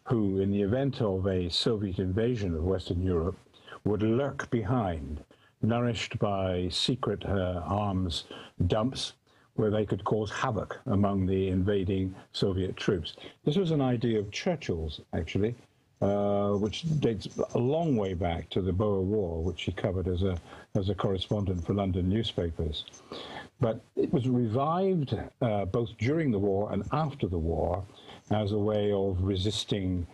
who, in the event of a Soviet invasion of Western Europe, would lurk behind, nourished by secret arms dumps where they could cause havoc among the invading Soviet troops. This was an idea of Churchill's, actually, which dates a long way back to the Boer War, which he covered as a correspondent for London newspapers. But it was revived both during the war and after the war as a way of resisting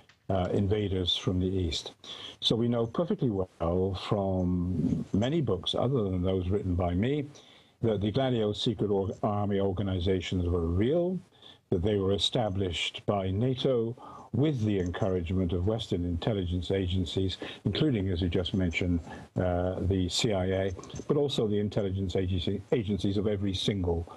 invaders from the East. So we know perfectly well from many books other than those written by me that the Gladio secret army organizations were real, that they were established by NATO with the encouragement of Western intelligence agencies, including, as you just mentioned, the CIA, but also the intelligence agencies of every single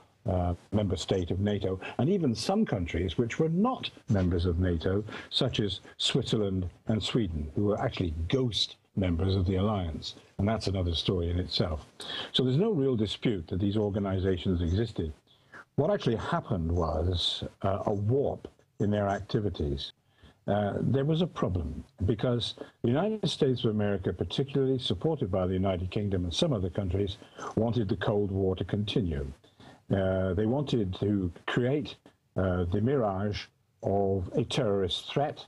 member state of NATO, and even some countries which were not members of NATO, such as Switzerland and Sweden, who were actually ghost members of the alliance. And that's another story in itself. So there's no real dispute that these organizations existed. What actually happened was a warp in their activities. There was a problem because the United States of America, particularly supported by the United Kingdom and some other countries, wanted the Cold War to continue. They wanted to create the mirage of a terrorist threat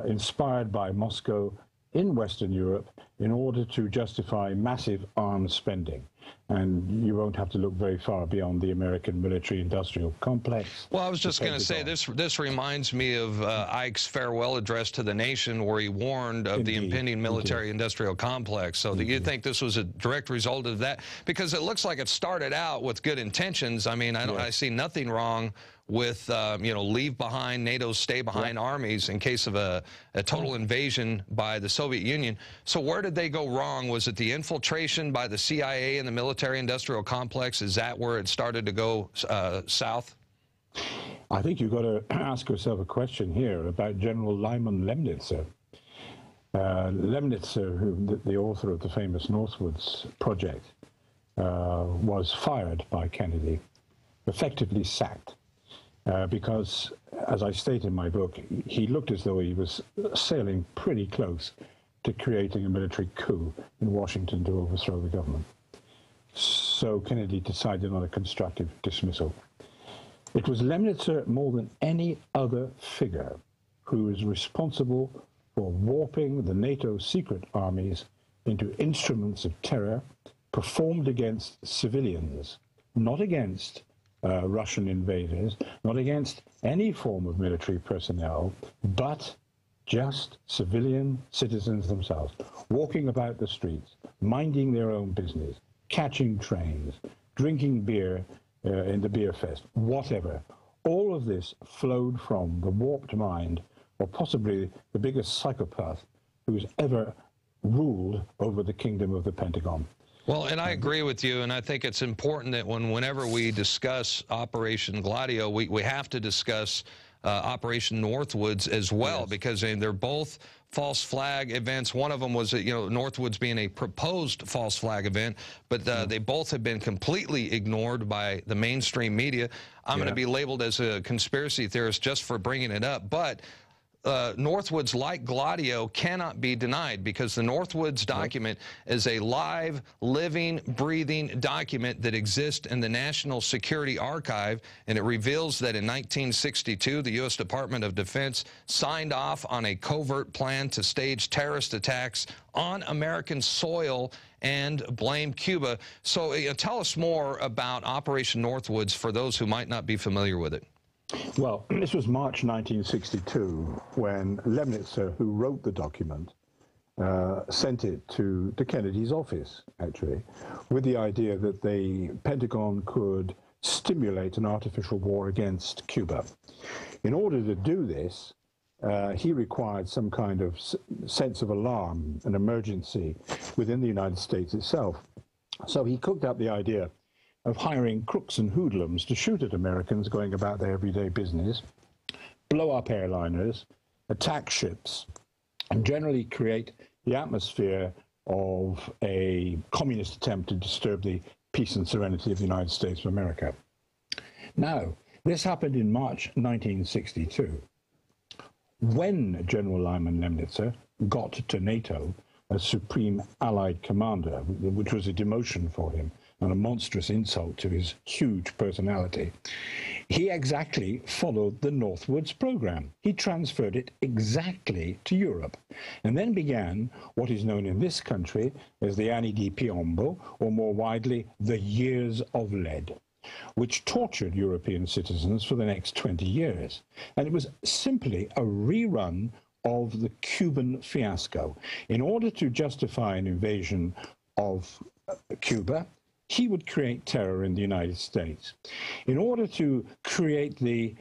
inspired by Moscow in Western Europe in order to justify massive arms spending. And you won't have to look very far beyond the American military-industrial complex. Well, I was just going to say, this reminds me of Ike's farewell address to the nation, where he warned of the impending military-industrial complex. So do you think this was a direct result of that? Because it looks like it started out with good intentions. I mean, I see nothing wrong with, you know, leave behind NATO's stay-behind armies in case of a total invasion by the Soviet Union. So where did they go wrong? Was it the infiltration by the CIA and the military-industrial complex? Is that where it started to go south? I think you've got to ask yourself a question here about General Lyman Lemnitzer. Lemnitzer, the author of the famous Northwoods Project, was fired by Kennedy, effectively sacked. Because, as I state in my book, he looked as though he was sailing pretty close to creating a military coup in Washington to overthrow the government. So Kennedy decided on a constructive dismissal. It was Lemnitzer more than any other figure who is responsible for warping the NATO secret armies into instruments of terror performed against civilians, not against Russian invaders, not against any form of military personnel, but just civilian citizens themselves, walking about the streets, minding their own business, catching trains, drinking beer in the beer fest, whatever. All of this flowed from the warped mind, or possibly the biggest psychopath who's ever ruled over the kingdom of the Pentagon. Well, and I agree with you, and I think it's important that whenever we discuss Operation Gladio, we have to discuss Operation Northwoods as well, yes, because they're both false flag events. One of them was, Northwoods being a proposed false flag event, but they both have been completely ignored by the mainstream media. I'm going to be labeled as a conspiracy theorist just for bringing it up, but Northwoods, like Gladio, cannot be denied because the Northwoods document is a live, living, breathing document that exists in the National Security Archive, and it reveals that in 1962, the U.S. Department of Defense signed off on a covert plan to stage terrorist attacks on American soil and blame Cuba. So tell us more about Operation Northwoods for those who might not be familiar with it. Well, this was March 1962 when Lemnitzer, who wrote the document, sent it to Kennedy's office, actually, with the idea that the Pentagon could stimulate an artificial war against Cuba. In order to do this, he required some kind of sense of alarm, an emergency within the United States itself. So he cooked up the idea of hiring crooks and hoodlums to shoot at Americans going about their everyday business, blow up airliners, attack ships, and generally create the atmosphere of a communist attempt to disturb the peace and serenity of the United States of America. Now, this happened in March 1962. When General Lyman Lemnitzer got to NATO as Supreme Allied Commander, which was a demotion for him, and a monstrous insult to his huge personality, he exactly followed the Northwoods program. He transferred it exactly to Europe, and then began what is known in this country as the Anni di Piombo, or more widely, the Years of Lead, which tortured European citizens for the next 20 years. And it was simply a rerun of the Cuban fiasco. In order to justify an invasion of Cuba, he would create terror in the United States. In order to create the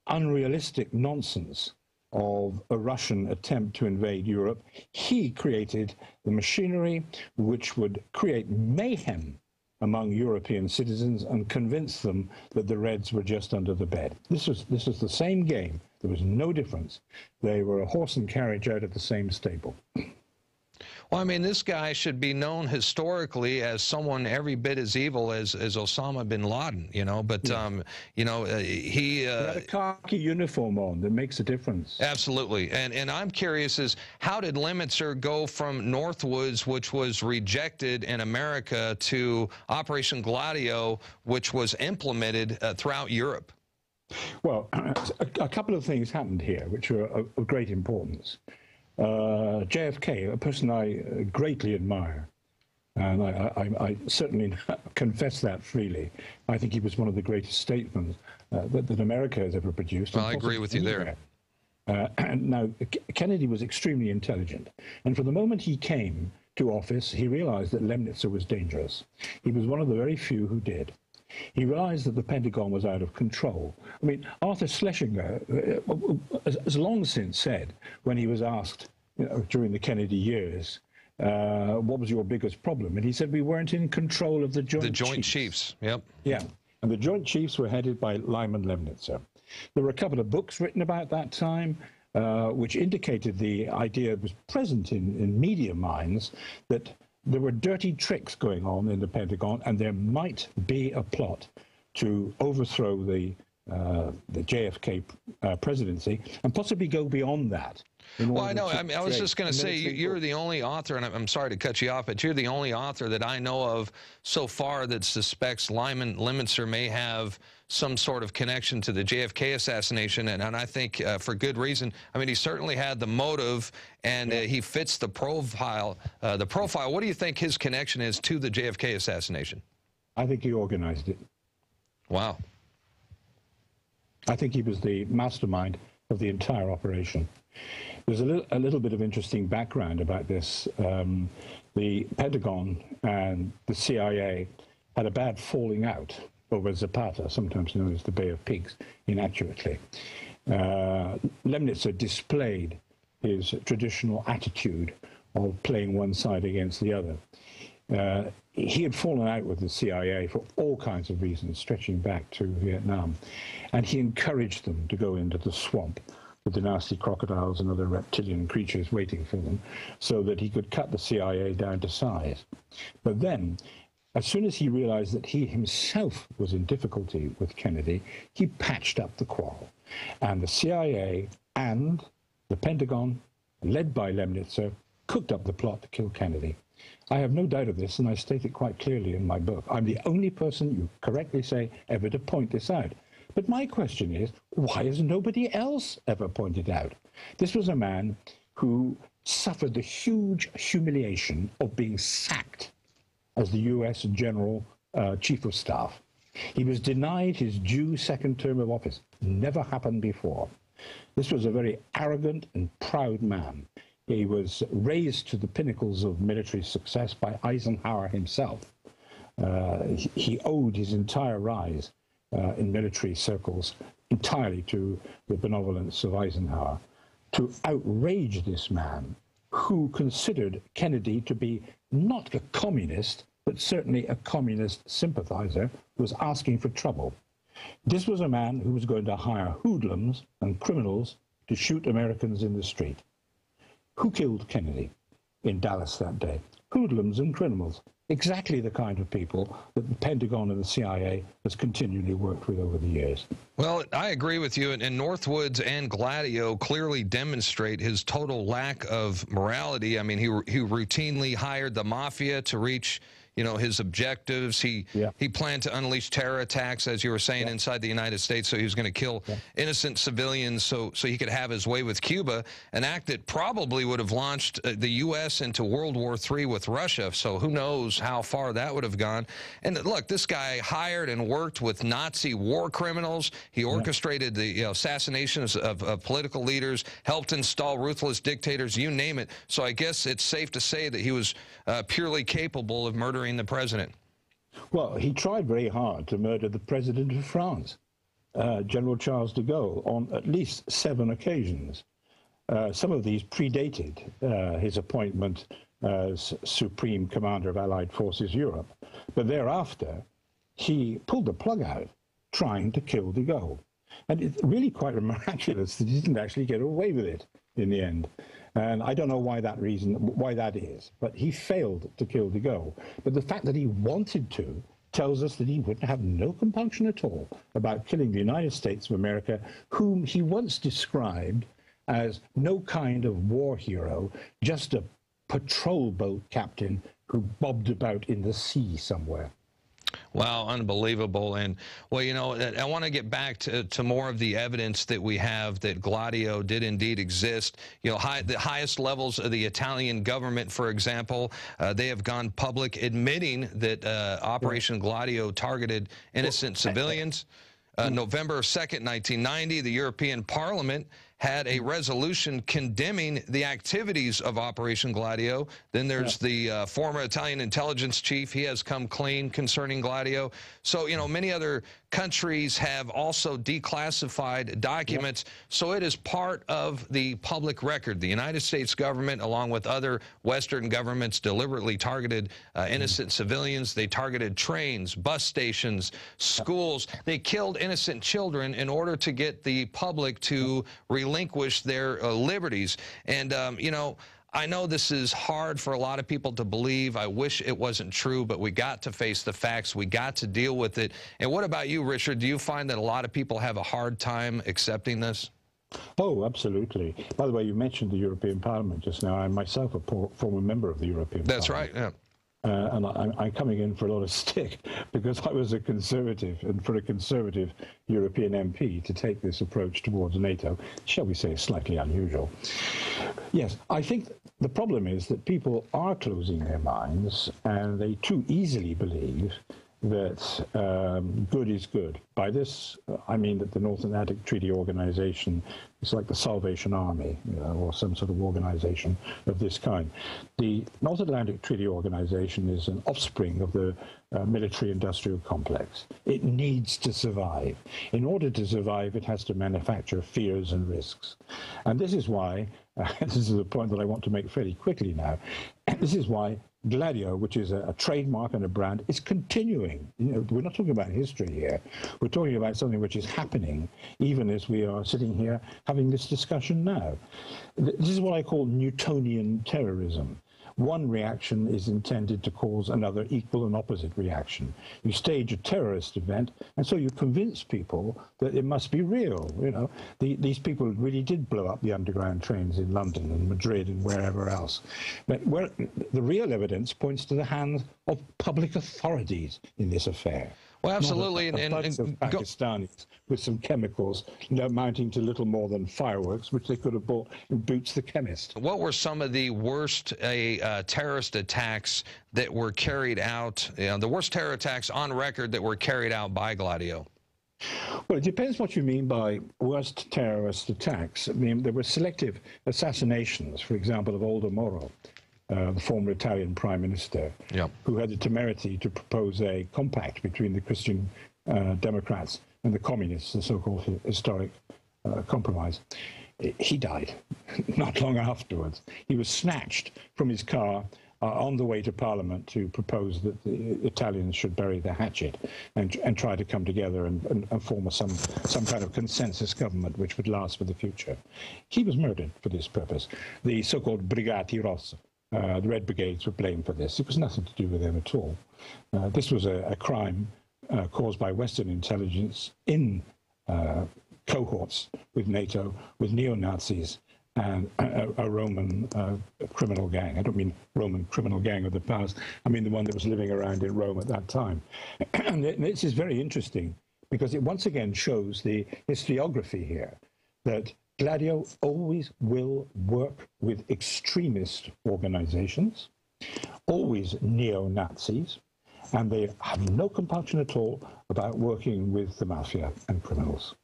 unrealistic nonsense of a Russian attempt to invade Europe, he created the machinery which would create mayhem among European citizens and convince them that the Reds were just under the bed. This was the same game. There was no difference. They were a horse and carriage out of the same stable. Well, I mean, this guy should be known historically as someone every bit as evil as Osama bin Laden, but, he had a khaki uniform on that makes a difference. Absolutely. And I'm curious is, how did Lemnitzer go from Northwoods, which was rejected in America, to Operation Gladio, which was implemented throughout Europe? Well, a couple of things happened here, which are of great importance. JFK, a person I greatly admire, and I certainly confess that freely. I think he was one of the greatest statesmen that America has ever produced. Well, I agree with you there. And now, Kennedy was extremely intelligent, and from the moment he came to office, he realized that Lemnitzer was dangerous. He was one of the very few who did. He realized that the Pentagon was out of control. I mean, Arthur Schlesinger has long since said, when he was asked during the Kennedy years, what was your biggest problem? And he said, we weren't in control of the Joint Chiefs. Yep. Yeah, and the Joint Chiefs were headed by Lyman Lemnitzer. There were a couple of books written about that time, which indicated the idea was present in media minds that there were dirty tricks going on in the Pentagon, and there might be a plot to overthrow the the JFK presidency, and possibly go beyond that. Well, I know. I was just going to say, you're the only author, and I'm sorry to cut you off, but you're the only author that I know of so far that suspects Lyman Lemnitzer may have some sort of connection to the JFK assassination, and I think for good reason. I mean, he certainly had the motive, and he fits the profile. What do you think his connection is to the JFK assassination? I think he organized it. Wow. I think he was the mastermind of the entire operation. There's a little bit of interesting background about this. The Pentagon and the CIA had a bad falling out over Zapata, sometimes known as the Bay of Pigs, inaccurately. Lemnitzer displayed his traditional attitude of playing one side against the other. He had fallen out with the CIA for all kinds of reasons, stretching back to Vietnam, and he encouraged them to go into the swamp with the nasty crocodiles and other reptilian creatures waiting for them, so that he could cut the CIA down to size. But then, as soon as he realized that he himself was in difficulty with Kennedy, he patched up the quarrel. And the CIA and the Pentagon, led by Lemnitzer, cooked up the plot to kill Kennedy. I have no doubt of this, and I state it quite clearly in my book. I'm the only person, you correctly say, ever to point this out. But my question is, why has nobody else ever pointed out? This was a man who suffered the huge humiliation of being sacked as the U.S. General Chief of Staff. He was denied his due second term of office. Never happened before. This was a very arrogant and proud man. He was raised to the pinnacles of military success by Eisenhower himself. He owed his entire rise in military circles entirely to the benevolence of Eisenhower. To outrage this man, who considered Kennedy to be not a communist, but certainly a communist sympathizer, was asking for trouble. This was a man who was going to hire hoodlums and criminals to shoot Americans in the street. Who killed Kennedy in Dallas that day? Hoodlums and criminals. Exactly the kind of people that the Pentagon and the CIA has continually worked with over the years. Well, I agree with you, and Northwoods and Gladio clearly demonstrate his total lack of morality. I mean, he routinely hired the mafia to reach, you know, his objectives. He planned to unleash terror attacks, as you were saying, inside the United States, so he was going to kill innocent civilians so he could have his way with Cuba, an act that probably would have launched the U.S. into World War III with Russia, so who knows how far that would have gone. And look, this guy hired and worked with Nazi war criminals. He orchestrated the assassinations of political leaders, helped install ruthless dictators, you name it. So I guess it's safe to say that he was purely capable of murdering the president. Well, he tried very hard to murder the president of France, General Charles de Gaulle, on at least 7 occasions. Some of these predated his appointment as Supreme Commander of Allied Forces Europe. But thereafter, he pulled the plug out trying to kill de Gaulle. And it's really quite miraculous that he didn't actually get away with it in the end. And I don't know why that is, but he failed to kill de Gaulle. But the fact that he wanted to tells us that he would have no compunction at all about killing the United States of America, whom he once described as no kind of war hero, just a patrol boat captain who bobbed about in the sea somewhere. Wow, unbelievable. And, well, you know, I want to get back to more of the evidence that we have that Gladio did indeed exist. You know, the highest levels of the Italian government, for example, they have gone public admitting that Operation Gladio targeted innocent civilians. November 2nd, 1990, the European Parliament had a resolution condemning the activities of Operation Gladio. Then there's the former Italian intelligence chief. He has come clean concerning Gladio. So, you know, many other countries have also declassified documents. So it is part of the public record. The United States government, along with other Western governments, deliberately targeted innocent civilians. They targeted trains, bus stations, schools. They killed innocent children in order to get the public to relinquish their liberties. And, you know, I know this is hard for a lot of people to believe. I wish it wasn't true, but we got to face the facts. We got to deal with it. And what about you, Richard? Do you find that a lot of people have a hard time accepting this? Oh, absolutely. By the way, you mentioned the European Parliament just now. I'm myself a former member of the European Parliament. That's right, yeah. And I'm coming in for a lot of stick because I was a conservative, and for a conservative European MP to take this approach towards NATO, shall we say, slightly unusual. Yes, I think the problem is that people are closing their minds and they too easily believe that good is good. By this, I mean that the North Atlantic Treaty Organization is like the Salvation Army, or some sort of organization of this kind. The North Atlantic Treaty Organization is an offspring of the military-industrial complex. It needs to survive. In order to survive, it has to manufacture fears and risks. And this is why, this is the point that I want to make fairly quickly now, this is why Gladio, which is a trademark and a brand, is continuing. We're not talking about history here. We're talking about something which is happening even as we are sitting here having this discussion now. This is what I call Newtonian terrorism. One reaction is intended to cause another equal and opposite reaction. You stage a terrorist event, and so you convince people that it must be real. These people really did blow up the underground trains in London and Madrid and wherever else. But the real evidence points to the hands of public authorities in this affair. Well, absolutely. And Pakistanis with some chemicals amounting to little more than fireworks, which they could have bought in Boots the chemist. What were some of the worst terrorist attacks that were carried out, the worst terror attacks on record that were carried out by Gladio? Well, it depends what you mean by worst terrorist attacks. I mean, there were selective assassinations, for example, of Aldo Moro, the former Italian prime minister, who had the temerity to propose a compact between the Christian Democrats and the communists, the so-called historic compromise. He died not long afterwards. He was snatched from his car on the way to Parliament to propose that the Italians should bury the hatchet and try to come together and form some kind of consensus government which would last for the future. He was murdered for this purpose. The so-called Brigati Rosse, the Red Brigades, were blamed for this. It was nothing to do with them at all. This was a crime caused by Western intelligence in cohorts with NATO, with neo-Nazis, and a Roman criminal gang. I don't mean Roman criminal gang of the past. I mean the one that was living around in Rome at that time. And this is very interesting because it once again shows the historiography here that Gladio always will work with extremist organizations, always neo-Nazis, and they have no compunction at all about working with the mafia and criminals.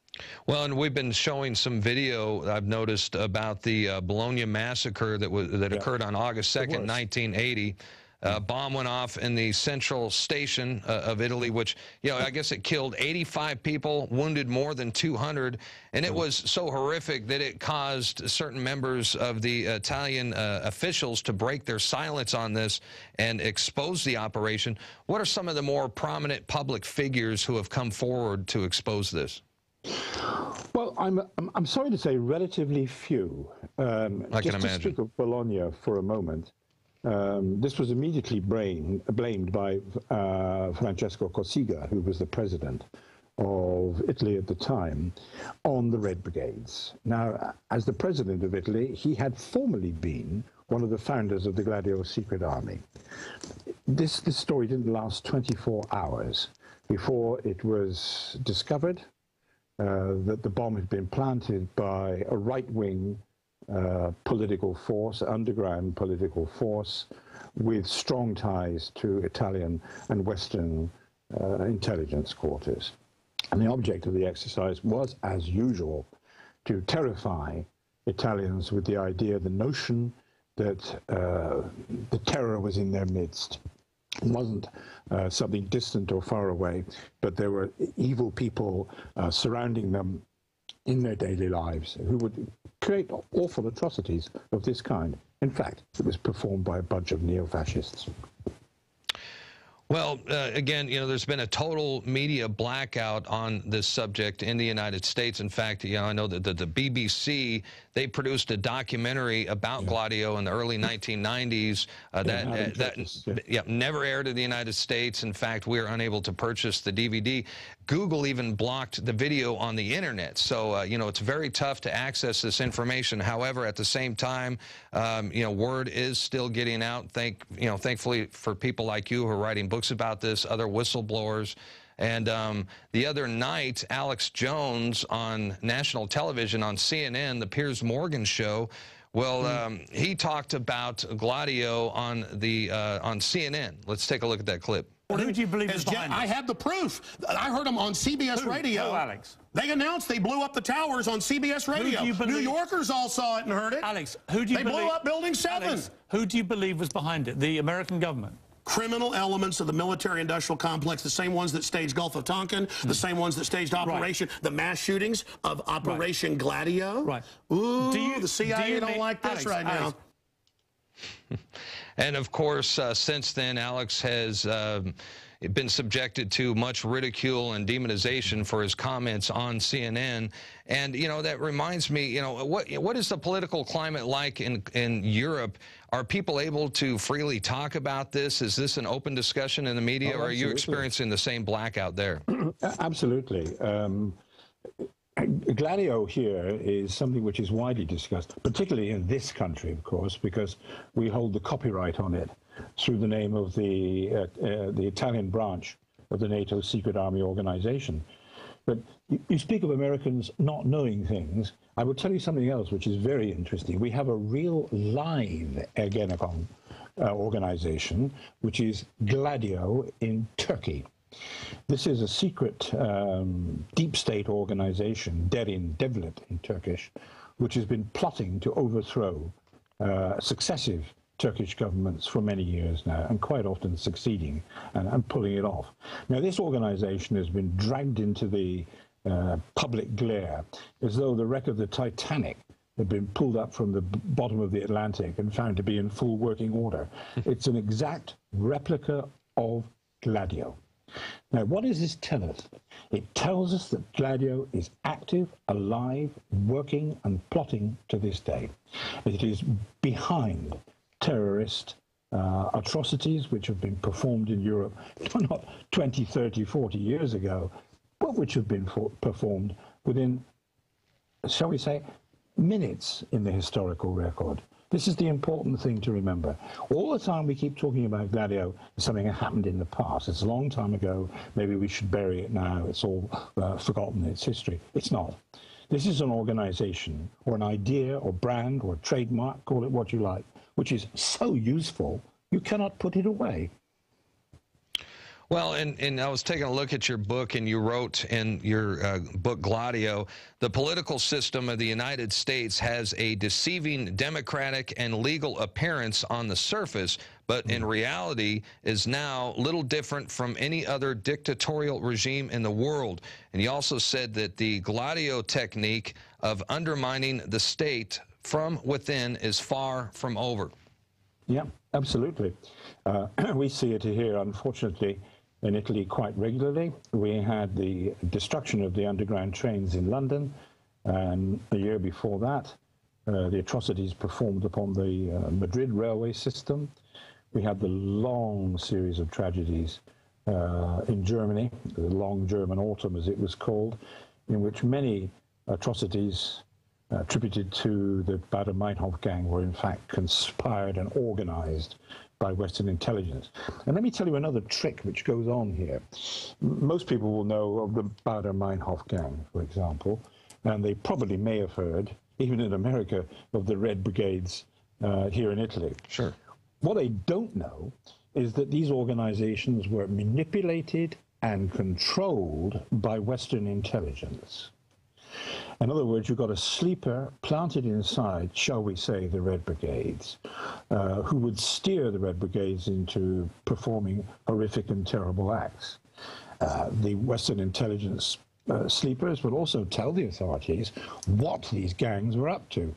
Well, and we've been showing some video, I've noticed, about the Bologna massacre that occurred on August 2nd, 1980. Bomb went off in the central station of Italy, which, I guess it killed 85 people, wounded more than 200, and it was so horrific that it caused certain members of the Italian officials to break their silence on this and expose the operation. What are some of the more prominent public figures who have come forward to expose this? Well, I'm sorry to say relatively few. I can imagine. To speak of Bologna for a moment, this was immediately blamed by Francesco Cossiga, who was the president of Italy at the time, on the Red Brigades. Now, as the president of Italy, he had formerly been one of the founders of the Gladio secret army. This story didn't last 24 hours before it was discovered that the bomb had been planted by a right-wing political force, underground political force, with strong ties to Italian and Western intelligence quarters. And the object of the exercise was, as usual, to terrify Italians with the idea, the notion that the terror was in their midst. It wasn't something distant or far away, but there were evil people surrounding them in their daily lives who would create awful atrocities of this kind. In fact, it was performed by a bunch of neo-fascists. Well, again, you know, there's been a total media blackout on this subject in the United States. In fact, you know, I know that the BBC, they produced a documentary about Gladio in the early 1990s that never aired in the United States. In fact, we are unable to purchase the DVD. Google even blocked the video on the internet. So, you know, it's very tough to access this information. However, at the same time, you know, word is still getting out. Thankfully for people like you who are writing books about this, other whistleblowers. And the other night, Alex Jones on national television on CNN, the Piers Morgan show, well, he talked about Gladio on CNN. Let's take a look at that clip. Who do you believe is behind this? I have the proof. I heard them on CBS Radio. Who, Alex? They announced they blew up the towers on CBS Radio. Who do you believe? New Yorkers all saw it and heard it. Alex, who do you believe? They blew up Building 7. Alex, who do you believe was behind it? The American government? Criminal elements of the military-industrial complex, the same ones that staged Gulf of Tonkin, the same ones that staged the mass shootings of Operation Gladio. Right. Ooh, the CIA don't like this now. And of course, since then, Alex has been subjected to much ridicule and demonization for his comments on CNN. And, you know, that reminds me, you know, what is the political climate like in Europe? Are people able to freely talk about this? Is this an open discussion in the media, or are you experiencing the same blackout there? Absolutely. Gladio here is something which is widely discussed, particularly in this country, of course, because we hold the copyright on it through the name of the Italian branch of the NATO secret army organization. But you speak of Americans not knowing things. I will tell you something else which is very interesting. We have a real live Ergenekon organization, which is Gladio in Turkey. This is a secret deep state organization, Derin Devlet in Turkish, which has been plotting to overthrow successive Turkish governments for many years now, and quite often succeeding and pulling it off. Now, this organization has been dragged into the public glare as though the wreck of the Titanic had been pulled up from the bottom of the Atlantic and found to be in full working order. It's an exact replica of Gladio. Now, what does this tell us? It tells us that Gladio is active, alive, working and plotting to this day. It is behind terrorist atrocities which have been performed in Europe, not 20, 30, 40 years ago, but which have been performed within, shall we say, minutes in the historical record. This is the important thing to remember. All the time we keep talking about Gladio as something that happened in the past. It's a long time ago. Maybe we should bury it now. It's all forgotten. It's history. It's not. This is an organization or an idea or brand or trademark, call it what you like, which is so useful you cannot put it away. Well, and I was taking a look at your book, and you wrote in your book, Gladio, the political system of the United States has a deceiving democratic and legal appearance on the surface, but in reality is now little different from any other dictatorial regime in the world. And you also said that the Gladio technique of undermining the state from within is far from over. Yeah, absolutely. We see it here, unfortunately, in Italy quite regularly. We had the destruction of the underground trains in London, and a year before that, the atrocities performed upon the Madrid railway system. We had the long series of tragedies in Germany, the long German autumn as it was called, in which many atrocities attributed to the Baader-Meinhof gang were in fact conspired and organized by Western intelligence. And let me tell you another trick which goes on here. Most people will know of the Baader-Meinhof gang, for example, and they probably may have heard, even in America, of the Red Brigades here in Italy. Sure. What they don't know is that these organizations were manipulated and controlled by Western intelligence. In other words, you've got a sleeper planted inside, shall we say, the Red Brigades, who would steer the Red Brigades into performing horrific and terrible acts. The Western intelligence sleepers would also tell the authorities what these gangs were up to.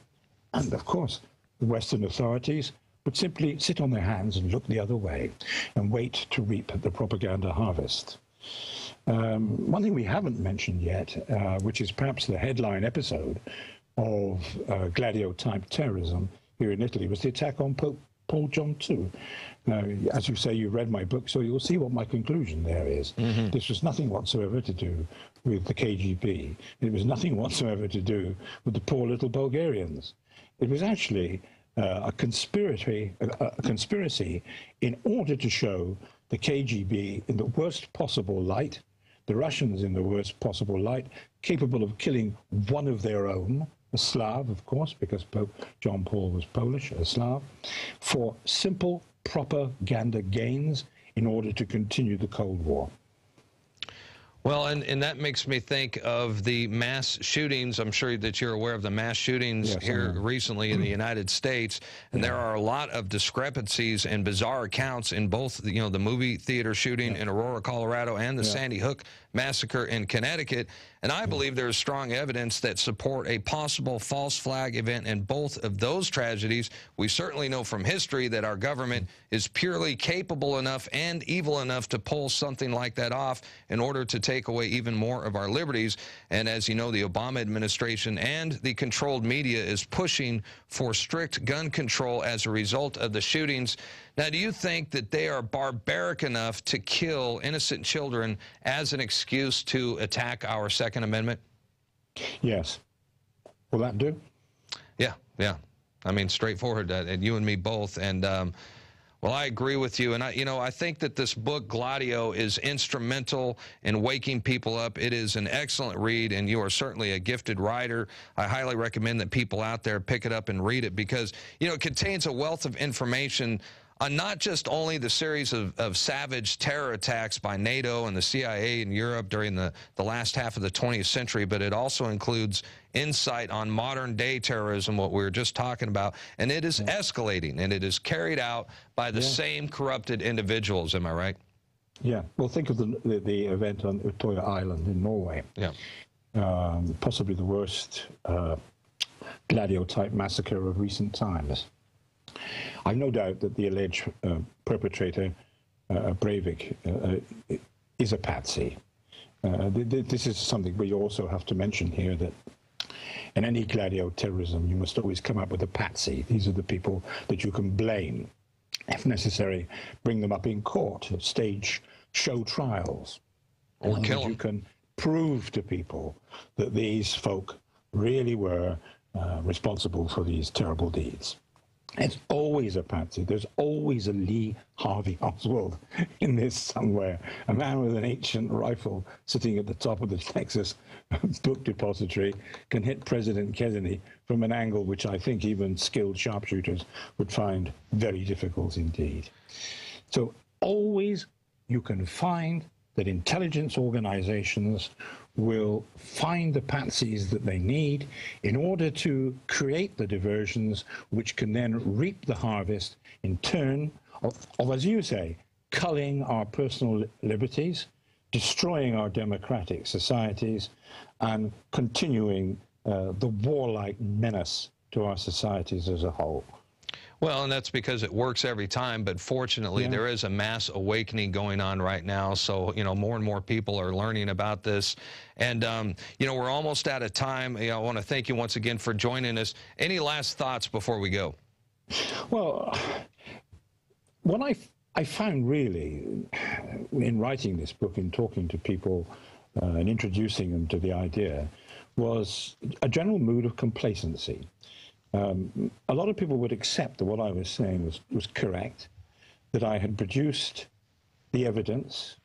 And, of course, the Western authorities would simply sit on their hands and look the other way and wait to reap the propaganda harvest. One thing we haven't mentioned yet, which is perhaps the headline episode of Gladio-type terrorism here in Italy, was the attack on Pope Paul John II. Now, as you say, you read my book, so you'll see what my conclusion there is. This was nothing whatsoever to do with the KGB. It was nothing whatsoever to do with the poor little Bulgarians. It was actually a conspiracy in order to show the KGB in the worst possible light, the Russians in the worst possible light, capable of killing one of their own, a Slav, of course, because Pope John Paul was Polish, a Slav, for simple propaganda gains in order to continue the Cold War. Well, and that makes me think of the mass shootings. I'm sure that you're aware of the mass shootings here recently in the United States, and there are a lot of discrepancies and bizarre accounts in both, the movie theater shooting in Aurora, Colorado, and the Sandy Hook massacre in Connecticut. And I believe there is strong evidence that support a possible false flag event in both of those tragedies. We certainly know from history that our government is purely capable enough and evil enough to pull something like that off in order to take away even more of our liberties. And as you know, the Obama administration and the controlled media is pushing for strict gun control as a result of the shootings. Now, do you think that they are barbaric enough to kill innocent children as an excuse to attack our Second Amendment? Yes. Will that do? Yeah. I mean, straightforward, and you and me both. And, well, I agree with you. And, I think that this book, Gladio, is instrumental in waking people up. It is an excellent read, and you are certainly a gifted writer. I highly recommend that people out there pick it up and read it because, it contains a wealth of information on not just only the series of savage terror attacks by NATO and the CIA in Europe during the last half of the 20th century, but it also includes insight on modern-day terrorism, what we were just talking about, and it is escalating, and it is carried out by the same corrupted individuals. Am I right? Yeah. Well, think of the event on Utøya Island in Norway. Yeah. Possibly the worst Gladio-type massacre of recent times. I've no doubt that the alleged perpetrator, Breivik, is a patsy. This is something we also have to mention here, that in any Gladio terrorism, you must always come up with a patsy. These are the people that you can blame. If necessary, bring them up in court, stage show trials. Or kill them. You can prove to people that these folk really were responsible for these terrible deeds. It's always a patsy. There's always a Lee Harvey Oswald in this somewhere. A man with an ancient rifle sitting at the top of the Texas book depository can hit President Kennedy from an angle which I think even skilled sharpshooters would find very difficult indeed. So always you can find that intelligence organizations will find the patsies that they need in order to create the diversions which can then reap the harvest in turn of, as you say, culling our personal liberties, destroying our democratic societies, and continuing the warlike menace to our societies as a whole. Well, and that's because it works every time, but fortunately there is a mass awakening going on right now, so, more and more people are learning about this. And, we're almost out of time. I want to thank you once again for joining us. Any last thoughts before we go? Well, what I found really in writing this book and talking to people and introducing them to the idea was a general mood of complacency. A lot of people would accept that what I was saying was correct, that I had produced the evidence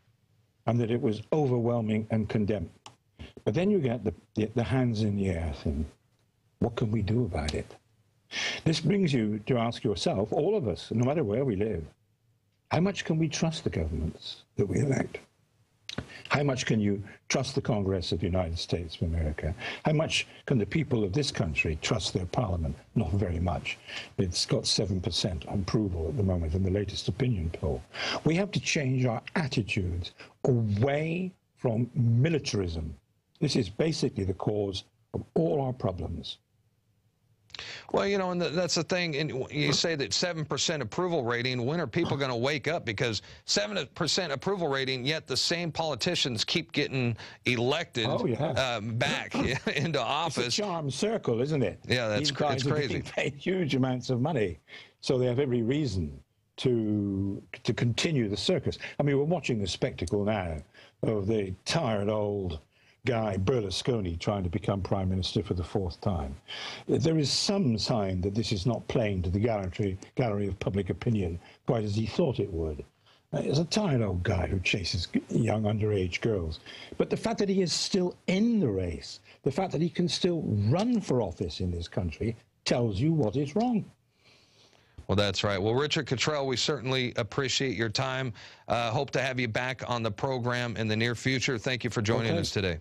and that it was overwhelming and condemned. But then you get the hands in the air thing. What can we do about it? This brings you to ask yourself, all of us, no matter where we live, how much can we trust the governments that we elect? How much can you trust the Congress of the United States of America? How much can the people of this country trust their parliament? Not very much. It's got 7% approval at the moment in the latest opinion poll. We have to change our attitudes away from militarism. This is basically the cause of all our problems. Well, you know, and that's the thing. And you say that 7% approval rating. When are people going to wake up? Because 7% approval rating, yet the same politicians keep getting elected back into office. It's a charm circle, isn't it? Yeah, that's crazy. Getting paid huge amounts of money, so they have every reason to continue the circus. I mean, we're watching the spectacle now of the tired old guy Berlusconi trying to become prime minister for the 4th time. There is some sign that this is not playing to the gallery of public opinion quite as he thought it would. It's a tired old guy who chases young underage girls. But the fact that he is still in the race, the fact that he can still run for office in this country, tells you what is wrong. Well, that's right. Well, Richard Cottrell, we certainly appreciate your time. Hope to have you back on the program in the near future. Thank you for joining us today.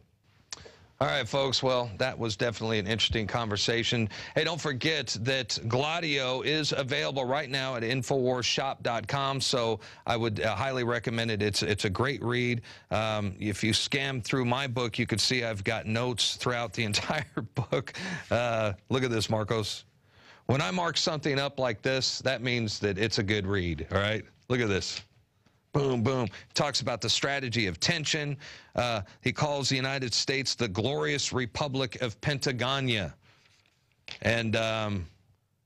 All right, folks. Well, that was definitely an interesting conversation. Hey, don't forget that Gladio is available right now at InfoWarsShop.com, so I would highly recommend it. It's a great read. If you scan through my book, you can see I've got notes throughout the entire book. Look at this, Marcos. When I mark something up like this, that means that it's a good read, all right? Look at this. Boom, boom. Talks about the strategy of tension. He calls the United States the glorious Republic of Pentagonia. And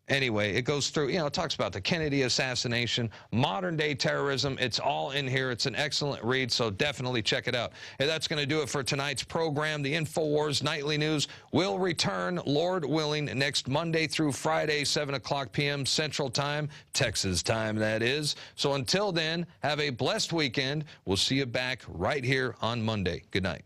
anyway, it goes through, you know, it talks about the Kennedy assassination, modern-day terrorism. It's all in here. It's an excellent read, so definitely check it out. And that's going to do it for tonight's program. The InfoWars Nightly News will return, Lord willing, next Monday through Friday, 7 o'clock p.m. Central Time, Texas time, that is. So until then, have a blessed weekend. We'll see you back right here on Monday. Good night.